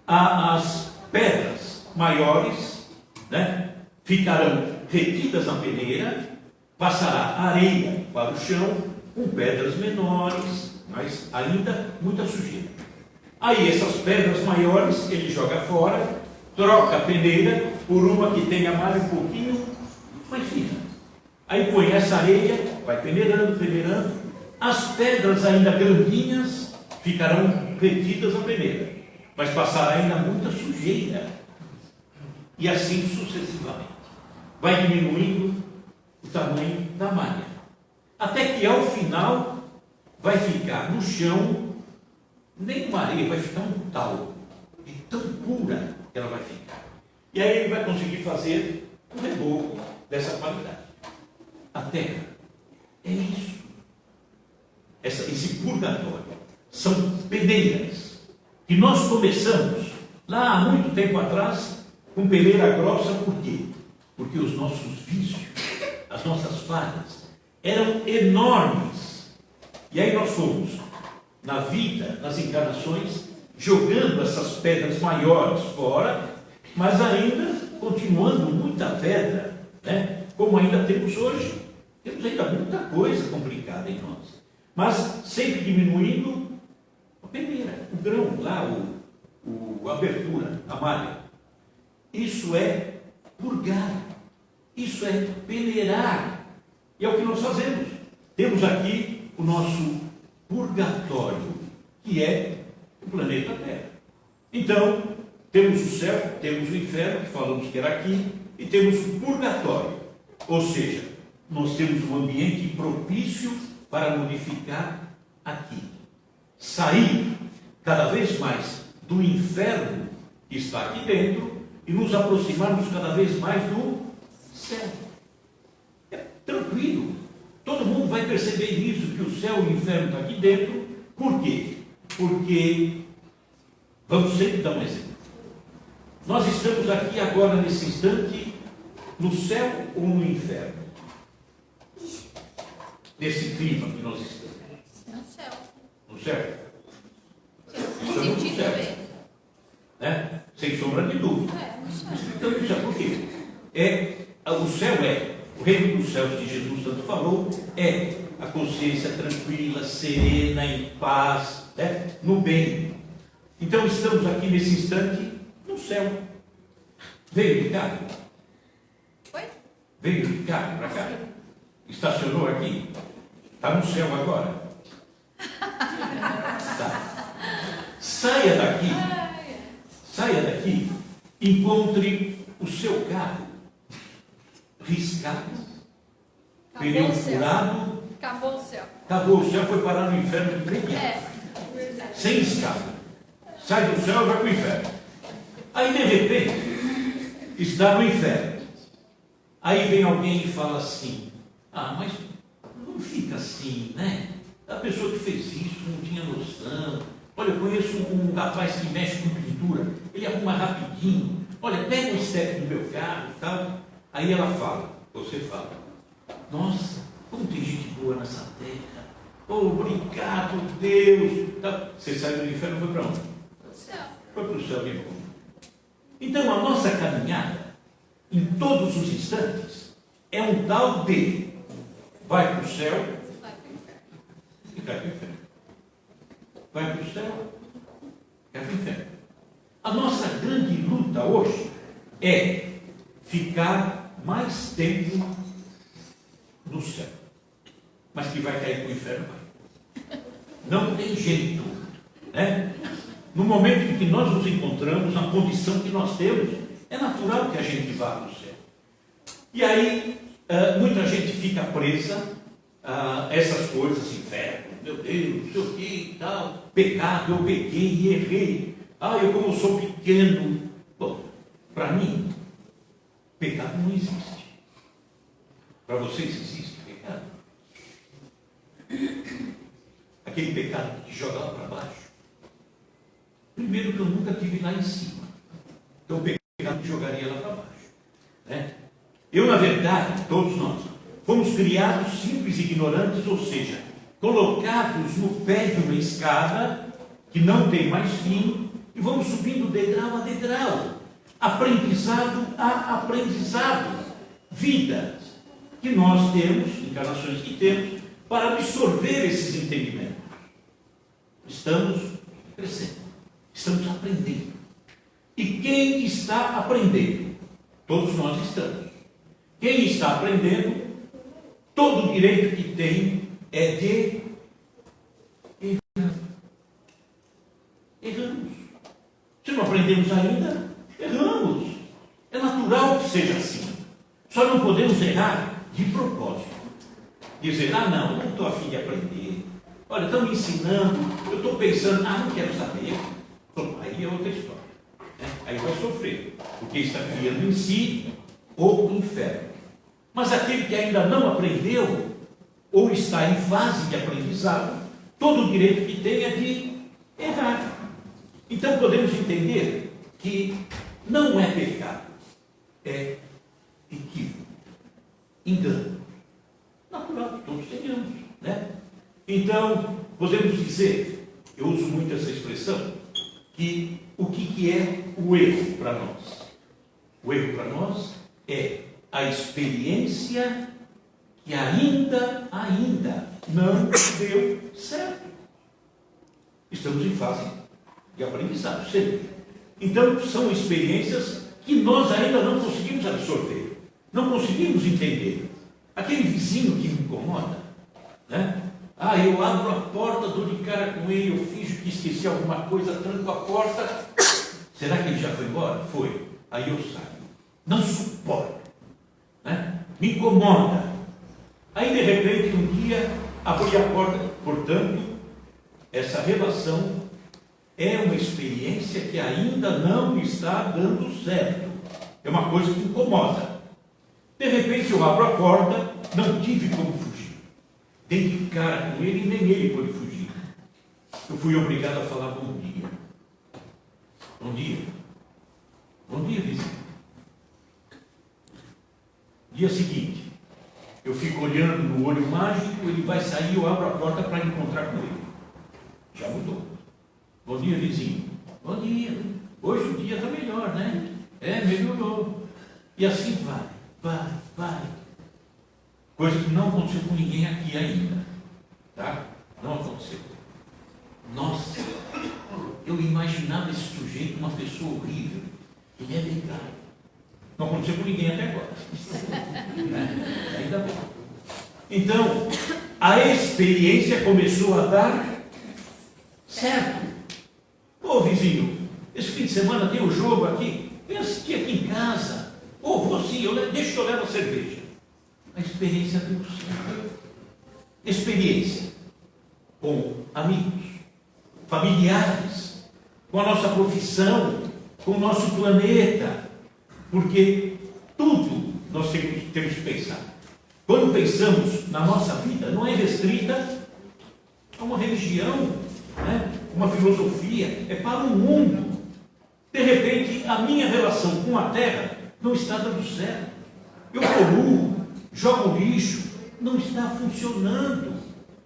as pedras maiores, né, ficarão retidas na peneira, passará areia para o chão com pedras menores, mas ainda muita sujeira. Aí essas pedras maiores ele joga fora, troca a peneira por uma que tenha malha um pouquinho mais fina. Aí põe essa areia, vai peneirando, as pedras ainda grandinhas ficarão retidas na peneira, mas passará ainda muita sujeira. E assim sucessivamente. Vai diminuindo o tamanho da malha. Até que ao final vai ficar no chão, nem uma areia, vai ficar um tal, de tão pura que ela vai ficar. E aí ele vai conseguir fazer um reboco dessa qualidade. A terra é isso. Esse purgatório são peneiras que nós começamos lá há muito tempo atrás com peneira grossa. Por quê? Porque os nossos vícios, as nossas falhas eram enormes. E aí nós fomos na vida, nas encarnações, jogando essas pedras maiores fora, mas ainda continuando muita pedra, né? Como ainda temos hoje. Temos ainda muita coisa complicada em nós. Mas sempre diminuindo a peneira, o grão lá, a abertura, a malha. Isso é purgar, isso é peneirar. E é o que nós fazemos. Temos aqui o nosso purgatório, que é o planeta Terra. Então, temos o céu, temos o inferno, que falamos que era aqui, e temos o purgatório. Ou seja, nós temos um ambiente propício para modificar aqui. Sair cada vez mais do inferno que está aqui dentro e nos aproximarmos cada vez mais do céu. É tranquilo. Todo mundo vai perceber isso, que o céu e o inferno estão aqui dentro. Por quê? Porque, vamos sempre dar um exemplo. Nós estamos aqui agora, nesse instante, no céu ou no inferno? Nesse clima que nós estamos. No céu. No céu? No Estamos no sentido céu. mesmo. Né? Sem sombra de dúvida. No céu. Então, isso é por quê? O céu o reino dos céus que Jesus tanto falou, é a consciência tranquila, serena, em paz, né? No bem. Então, estamos aqui nesse instante no céu. Veio de carro? Oi? Veio de carro para cá? Estacionou aqui? Está no céu agora? Tá. Saia daqui. Saia daqui, encontre o seu carro riscado, pneu Acabou o céu. furado, Acabou o céu. acabou o céu, foi parar no inferno imediato, Verdade. sem escada. Sai do céu e vai para o inferno. Aí, de repente, está no inferno. Aí vem alguém e fala assim: ah, mas não fica assim, né? A pessoa que fez isso não tinha noção. Olha, eu conheço um rapaz que mexe com pintura, ele arruma rapidinho. Olha, pega o step do meu carro e tal. Aí ela fala, você fala: nossa, como tem gente boa nessa terra. Obrigado, Deus. Tá. Você saiu do inferno e foi para onde? No céu. Foi para o céu de novo. Então, a nossa caminhada, em todos os instantes, é um tal de vai para o céu Vai pro inferno. e cai para o inferno. Vai para o céu, cai para o inferno. A nossa grande luta hoje é ficar mais tempo no céu. Mas que vai cair para o inferno, vai. Não tem jeito. Né? No momento em que nós nos encontramos, na condição que nós temos, é natural que a gente vá para o céu. E aí, muita gente fica presa a essas coisas, inferno, meu Deus, não sei o que e tal, pecado, eu pequei e errei. Ah, eu como sou pequeno. Bom, para mim, pecado não existe. Para vocês existe pecado? Aquele pecado que te joga lá para baixo. Primeiro que eu nunca tive lá em cima. Então o pecado me jogaria lá para baixo. Né? Eu, na verdade, todos nós, fomos criados simples e ignorantes, ou seja, colocados no pé de uma escada que não tem mais fim, e vamos subindo degrau a degrau, aprendizado a aprendizado, vidas que nós temos, encarnações que temos, para absorver esses entendimentos. Estamos crescendo, estamos aprendendo. E quem está aprendendo? Todos nós estamos. Quem está aprendendo, todo o direito que tem é de errar. Erramos. Se não aprendemos ainda, erramos. É natural que seja assim. Só não podemos errar de propósito. Dizer, ah não, não estou a fim de aprender. Olha, estão me ensinando, eu estou pensando, ah, não quero saber. Bom, aí é outra história. Né? Aí vai sofrer, porque está criando em si o inferno. Mas aquele que ainda não aprendeu, ou está em fase de aprendizado, todo o direito que tem é de errar. Então podemos entender que não é pecado, é equívoco, engano. Natural que todos tenhamos, né? Então, podemos dizer, eu uso muito essa expressão, que o que é o erro para nós? O erro para nós é a experiência que ainda não deu certo. Estamos em fase de aprendizado, sempre. Então, são experiências que nós ainda não conseguimos absorver, não conseguimos entender. Aquele vizinho que me incomoda, né? Ah, eu abro a porta, dou de cara com ele, eu finjo que esqueci alguma coisa, tranco a porta. Será que ele já foi embora? Foi. Aí eu saio. Não suporto. Né? Me incomoda. Aí, de repente, um dia, abri a porta. Portanto, essa relação é uma experiência que ainda não está dando certo. É uma coisa que incomoda. De repente eu abro a porta, não tive como fugir. Dei de cara com ele e nem ele pôde fugir. Eu fui obrigado a falar bom dia. Bom dia. Bom dia, vizinho. Dia seguinte, eu fico olhando no olho mágico, ele vai sair, eu abro a porta para encontrar com ele. Já mudou. Bom dia, vizinho. Bom dia. Hoje o dia está melhor, né? Melhorou. E assim vai. Coisa que não aconteceu com ninguém aqui ainda. Tá? Não aconteceu. Nossa, eu imaginava esse sujeito uma pessoa horrível. Ele é legal. Não aconteceu com ninguém até agora. Ainda bem. Então, a experiência começou a dar certo. Ô vizinho, esse fim de semana tem um jogo aqui. Vem assistir aqui em casa. Vou sim, deixa que eu levo a cerveja. A experiência deu certo. Experiência com amigos, familiares, com a nossa profissão, com o nosso planeta, porque tudo nós temos que pensar. Quando pensamos na nossa vida, não é restrita a uma religião, né? Uma filosofia, é para o mundo. De repente, a minha relação com a terra não está dando certo. Eu poluo, jogo lixo, não está funcionando.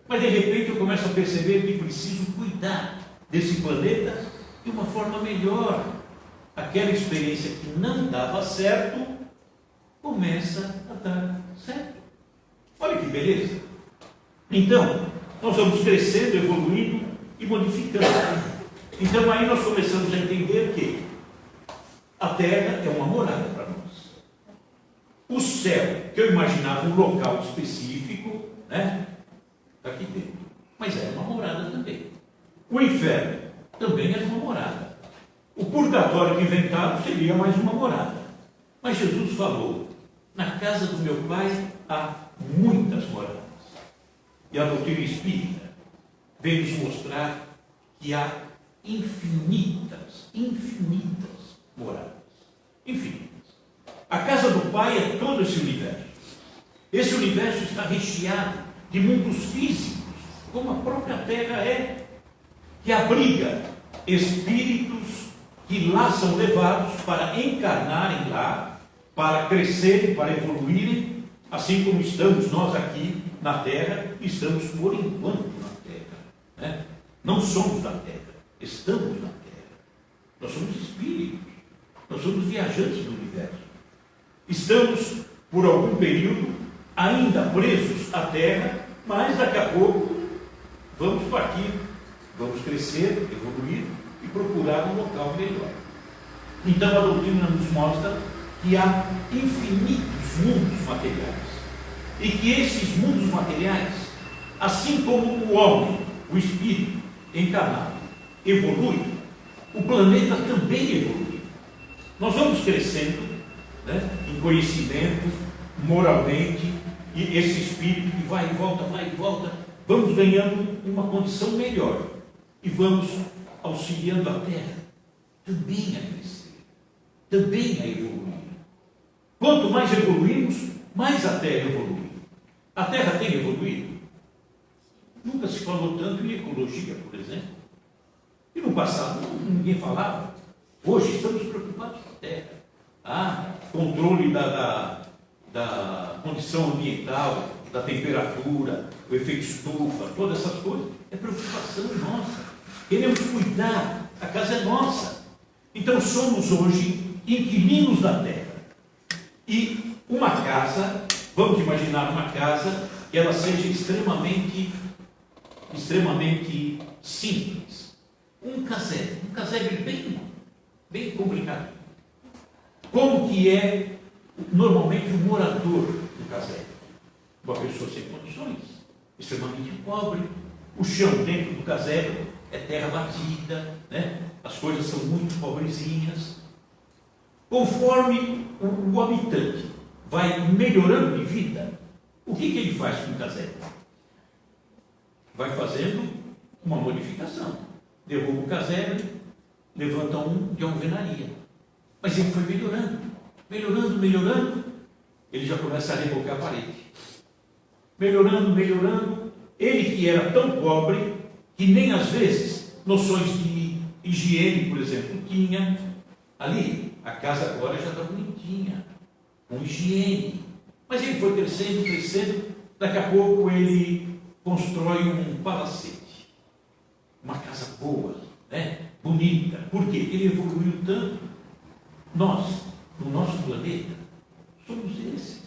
Mas de repente eu começo a perceber que preciso cuidar desse planeta de uma forma melhor. Aquela experiência que não dava certo, começa a dar certo. Olha que beleza. Então, nós vamos crescendo, evoluindo e modificando. Então aí nós começamos a entender que a terra é uma morada para nós. O céu, que eu imaginava um local específico, né? Está aqui dentro. Mas é uma morada também. O inferno também é uma morada. O purgatório que inventaram seria mais uma morada. Mas Jesus falou, na casa do meu pai há muitas moradas. E a doutrina espírita vem nos mostrar que há infinitas moradas. Infinitas. A casa do pai é todo esse universo. Esse universo está recheado de mundos físicos, como a própria Terra é, que abriga espíritos que lá são levados para encarnarem lá, para crescerem, para evoluírem, assim como estamos nós aqui na Terra, estamos por enquanto na Terra. Né? Não somos da Terra, estamos na Terra. Nós somos espíritos, nós somos viajantes do universo. Estamos, por algum período, ainda presos à Terra, mas daqui a pouco vamos partir, vamos crescer, evoluir e procurar um local melhor. Então a doutrina nos mostra que há infinitos mundos materiais e que esses mundos materiais, assim como o homem, o espírito encarnado, evolui, o planeta também evolui. Nós vamos crescendo, né, em conhecimento, moralmente, e esse espírito que vai e volta, vamos ganhando uma condição melhor e vamos auxiliando a Terra também a crescer, também a evoluir. Quanto mais evoluirmos, mais a Terra evolui. A Terra tem evoluído? Nunca se falou tanto em ecologia, por exemplo. E no passado ninguém falava. Hoje estamos preocupados com a Terra. Controle da condição ambiental, da temperatura, o efeito estufa, todas essas coisas, é preocupação nossa. Queremos cuidar, a casa é nossa. Então somos hoje inquilinos da Terra. E uma casa, vamos imaginar uma casa que ela seja extremamente simples. Um casebre bem complicado. Como que é normalmente o morador do casebre? Uma pessoa sem condições, extremamente pobre. O chão dentro do casebre é terra batida, né? As coisas são muito pobrezinhas. Conforme o habitante vai melhorando de vida, o que ele faz com o casebre? Vai fazendo uma modificação. derruba o casebre, levanta um de alvenaria. Mas ele foi melhorando, melhorando, melhorando. Ele já começa a rebocar a parede. Melhorando, melhorando. Ele que era tão pobre que nem às vezes noções de higiene, por exemplo, tinha. Ali, a casa agora já está bonitinha, com higiene. Mas ele foi crescendo, crescendo. Daqui a pouco ele constrói um palacete, uma casa boa, né? Bonita. Por quê? Ele evoluiu tanto. Nós, no nosso planeta, somos esses.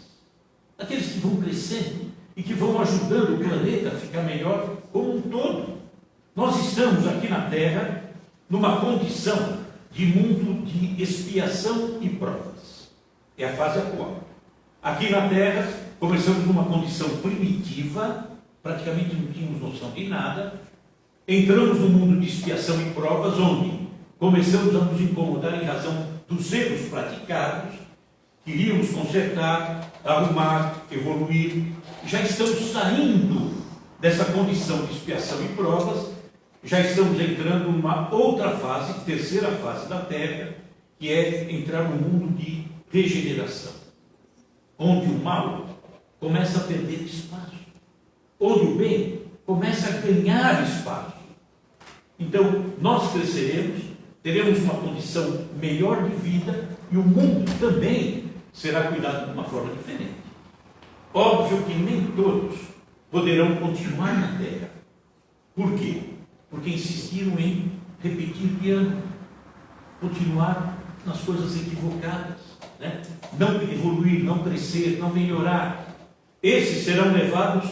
Aqueles que vão crescendo e que vão ajudando o planeta a ficar melhor como um todo. Nós estamos aqui na Terra numa condição de mundo de expiação e provas. É a fase atual. Aqui na Terra, começamos numa condição primitiva, praticamente não tínhamos noção de nada. Entramos no mundo de expiação e provas, onde começamos a nos incomodar em razão dos erros praticados, queríamos consertar, arrumar, evoluir. Já estamos saindo dessa condição de expiação e provas, já estamos entrando numa outra fase, terceira fase da Terra, que é entrar no mundo de regeneração, onde o mal começa a perder espaço, onde o bem começa a ganhar espaço. Então, nós cresceremos, teremos uma condição melhor de vida e o mundo também será cuidado de uma forma diferente. Óbvio que nem todos poderão continuar na Terra. Por quê? Porque insistiram em repetir piano, continuar nas coisas equivocadas, né? Não evoluir, não crescer, não melhorar. Esses serão levados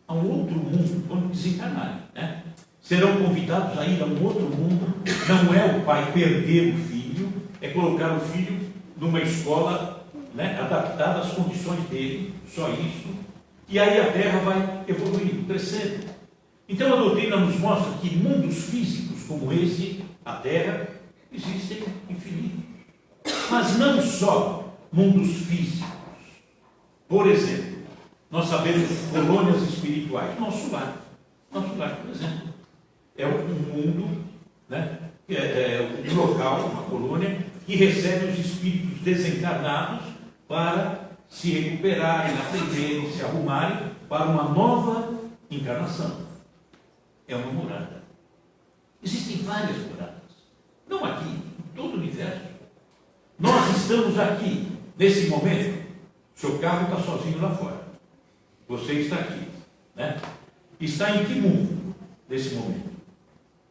a um outro mundo quando desencarnarem, né? Serão convidados a ir a um outro mundo. Não é o pai perder o filho, é colocar o filho numa escola, né, adaptada às condições dele, só isso. E aí a Terra vai evoluindo, crescendo. Então a doutrina nos mostra que mundos físicos como esse, a Terra, existem infinitos. Mas não só mundos físicos. Por exemplo, nós sabemos colônias espirituais. Nosso lar, por exemplo, é um mundo, né, um local, uma colônia, que recebe os espíritos desencarnados para se recuperarem, aprenderem, se arrumarem para uma nova encarnação. É uma morada. Existem várias moradas. Não aqui, em todo o universo. Nós estamos aqui, nesse momento. Seu carro está sozinho lá fora. Você está aqui, né? Está em que mundo, nesse momento?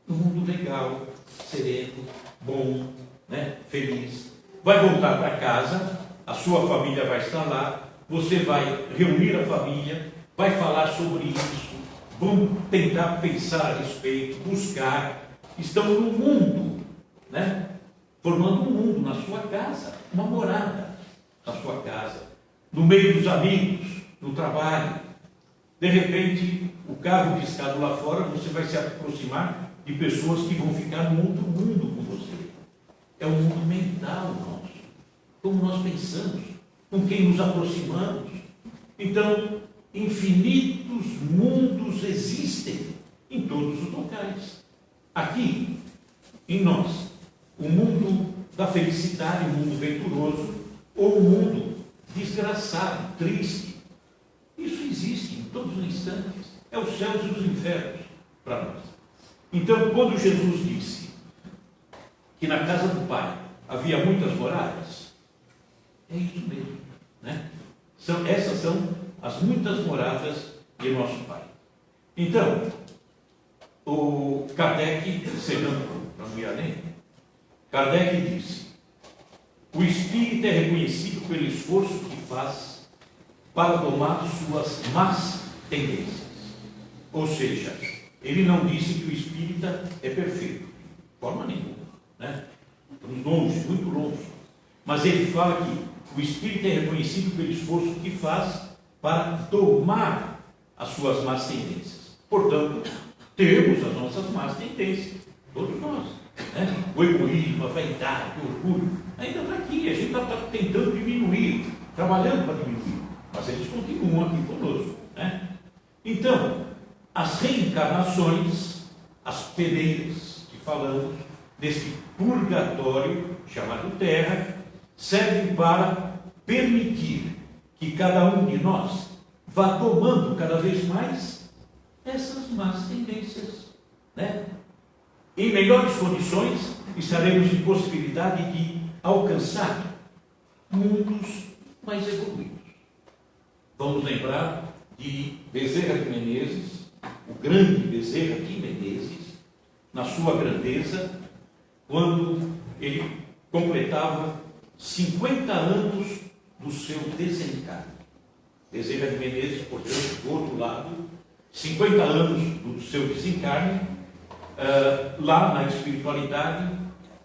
Um mundo legal, sereno, bom, né? Feliz. Vai voltar para casa, a sua família vai estar lá, você vai reunir a família, vai falar sobre isso, vão tentar pensar a respeito, buscar. Estão no mundo, né? Formando um mundo na sua casa, uma morada na sua casa, no meio dos amigos, no trabalho. De repente, o carro piscado lá fora, você vai se aproximar de pessoas que vão ficar num outro mundo com você. É um mundo mental nosso, como nós pensamos, com quem nos aproximamos. Então, infinitos mundos existem em todos os locais. Aqui, em nós, o mundo da felicidade, o mundo venturoso, ou o mundo desgraçado, triste. Isso existe em todos os instantes. É os céus e os infernos para nós. Então, quando Jesus disse que na casa do Pai havia muitas moradas, é isso mesmo, né? Essas são as muitas moradas de nosso Pai. Então, o Kardec, encerrando para não ir além, Kardec disse: o espírito é reconhecido pelo esforço que faz para domar suas más tendências. Ou seja, ele não disse que o espírita é perfeito, de forma nenhuma, né? Estamos longe, muito longe. Mas ele fala que o espírito é reconhecido pelo esforço que faz para domar as suas más tendências. Portanto, temos as nossas más tendências, todos nós, né? O egoísmo, a vaidade, o orgulho, ainda está aqui, a gente está tentando diminuir, trabalhando para diminuir, mas eles continuam aqui conosco, né? Então, as reencarnações, as peneiras que falamos desse purgatório chamado terra, serve para permitir que cada um de nós vá tomando cada vez mais essas más tendências, né? Em melhores condições, estaremos em possibilidade de alcançar mundos mais evoluídos. Vamos lembrar de Bezerra de Menezes, o grande Bezerra de Menezes, na sua grandeza, quando ele completava 50 anos do seu desencarne. Bezerra de Menezes, portanto, do outro lado, 50 anos do seu desencarne, lá na espiritualidade,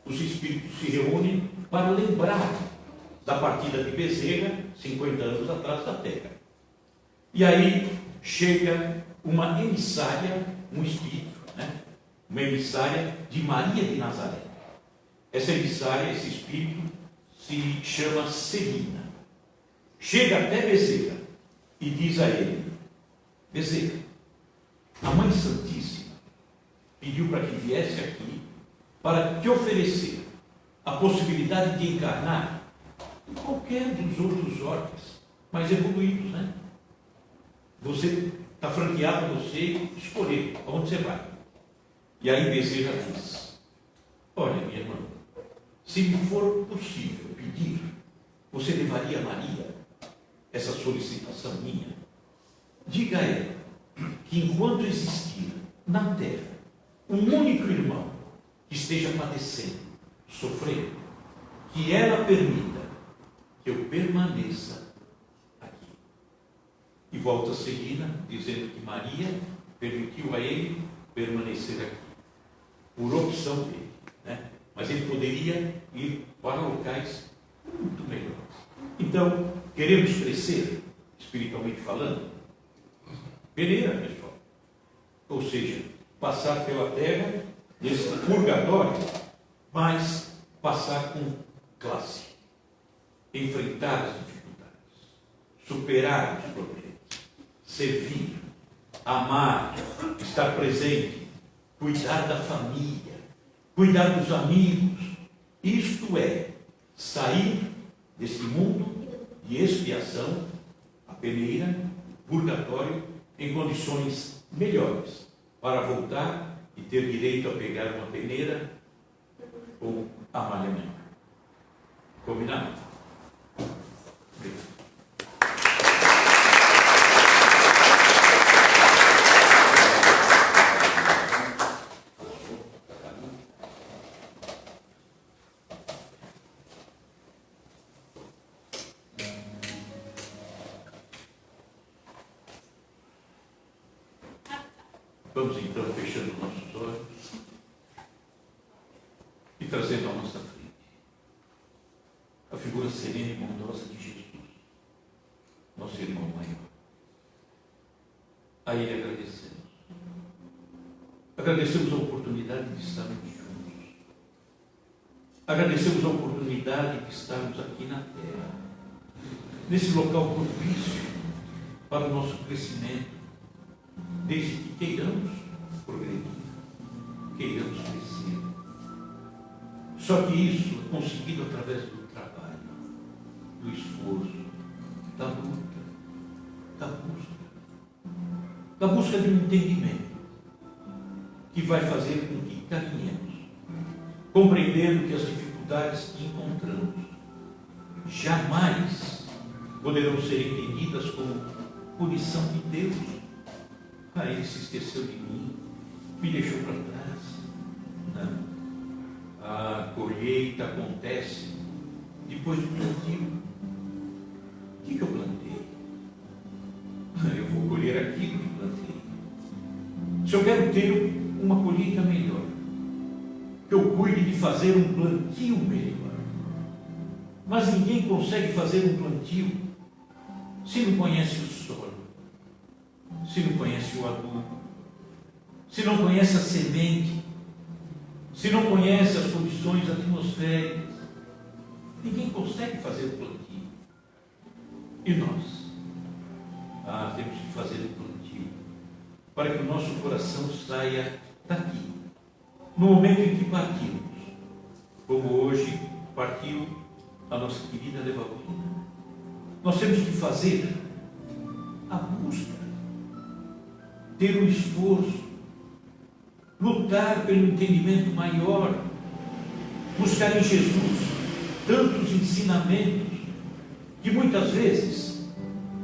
os espíritos se reúnem para lembrar da partida de Bezerra, 50 anos atrás, da Terra. E aí chega uma emissária, um espírito, né? Uma emissária de Maria de Nazaré. Essa emissária, esse espírito, se chama Celina. Chega até Bezerra e diz a ele: Bezerra, a Mãe Santíssima pediu para que viesse aqui para te oferecer a possibilidade de encarnar em qualquer dos outros orbes mais evoluídos, né? Você está franqueado a você escolher aonde você vai. E aí Bezerra diz: olha, minha irmã, se me for possível pedir, você levaria a Maria essa solicitação minha? Diga a ela que enquanto existir na Terra um único irmão que esteja padecendo, sofrendo, que ela permita que eu permaneça aqui. E volta a Celina, dizendo que Maria permitiu a ele permanecer aqui, por opção dele, né? Mas ele poderia ir para locais muito melhores. Então, queremos crescer, espiritualmente falando? Peneira, pessoal. Ou seja, passar pela terra, nesse purgatório, mas passar com classe. Enfrentar as dificuldades, superar os problemas, servir, amar, estar presente, cuidar da família, cuidar dos amigos. Isto é, sair desse mundo de expiação, a peneira, purgatório, em condições melhores, para voltar e ter direito a pegar uma peneira ou a malha menor. Combinado? Obrigado. Vamos então fechando nossos olhos e trazendo à nossa frente a figura serena e bondosa de Jesus, nosso irmão maior. A Ele agradecemos. Agradecemos a oportunidade de estarmos juntos. Agradecemos a oportunidade de estarmos aqui na Terra, nesse local propício para o nosso crescimento, desde que queiramos progredir, queiramos crescer. Só que isso é conseguido através do trabalho, do esforço, da luta, da busca de um entendimento que vai fazer com que caminhemos, compreendendo que as dificuldades que encontramos jamais poderão ser entendidas como punição de Deus. Ele se esqueceu de mim, me deixou para trás. Não. A colheita acontece depois do plantio. O que eu plantei? Eu vou colher aquilo que plantei. Se eu quero ter uma colheita melhor, que eu cuide de fazer um plantio melhor. Mas ninguém consegue fazer um plantio se não conhece o solo, se não conhece o adubo, se não conhece a semente, se não conhece as condições atmosféricas. Ninguém consegue fazer o plantio. E nós? Temos que fazer o plantio para que o nosso coração saia daqui, no momento em que partimos, como hoje partiu a nossa querida Levaltina. Nós temos que fazer a busca, ter o esforço, lutar pelo entendimento maior, buscar em Jesus tantos ensinamentos que muitas vezes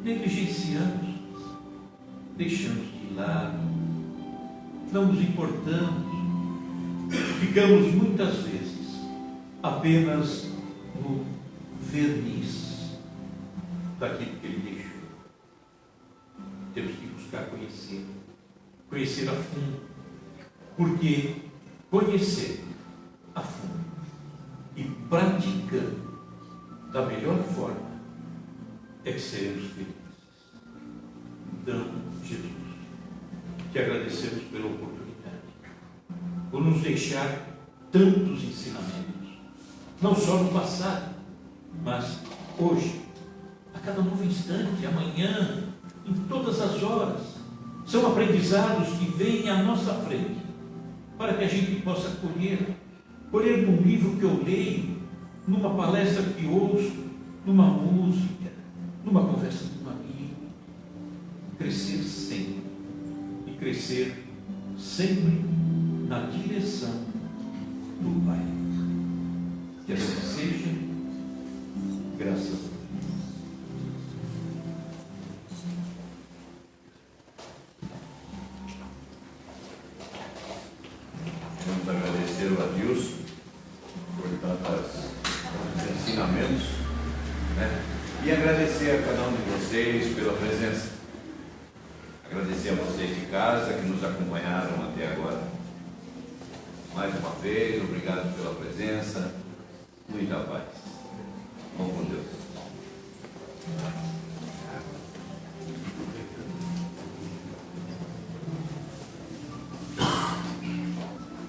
negligenciamos, deixamos de lado, não nos importamos, ficamos muitas vezes apenas no verniz daquilo que Ele deixou. Temos que buscar conhecer a fundo, porque conhecer a fundo e praticando da melhor forma é que seremos felizes. Então, Jesus, te agradecemos pela oportunidade, por nos deixar tantos ensinamentos, não só no passado, mas hoje, a cada novo instante, amanhã, em todas as horas. São aprendizados que vêm à nossa frente, para que a gente possa colher num livro que eu leio, numa palestra que ouço, numa música, numa conversa com um amigo, crescer sempre, e crescer sempre na direção do Pai. Que assim seja, graças a Deus. Vamos agradecer o Adilson por tantos ensinamentos, né? E agradecer a cada um de vocês pela presença. Agradecer a vocês de casa que nos acompanharam até agora. Mais uma vez, obrigado pela presença. Muita paz.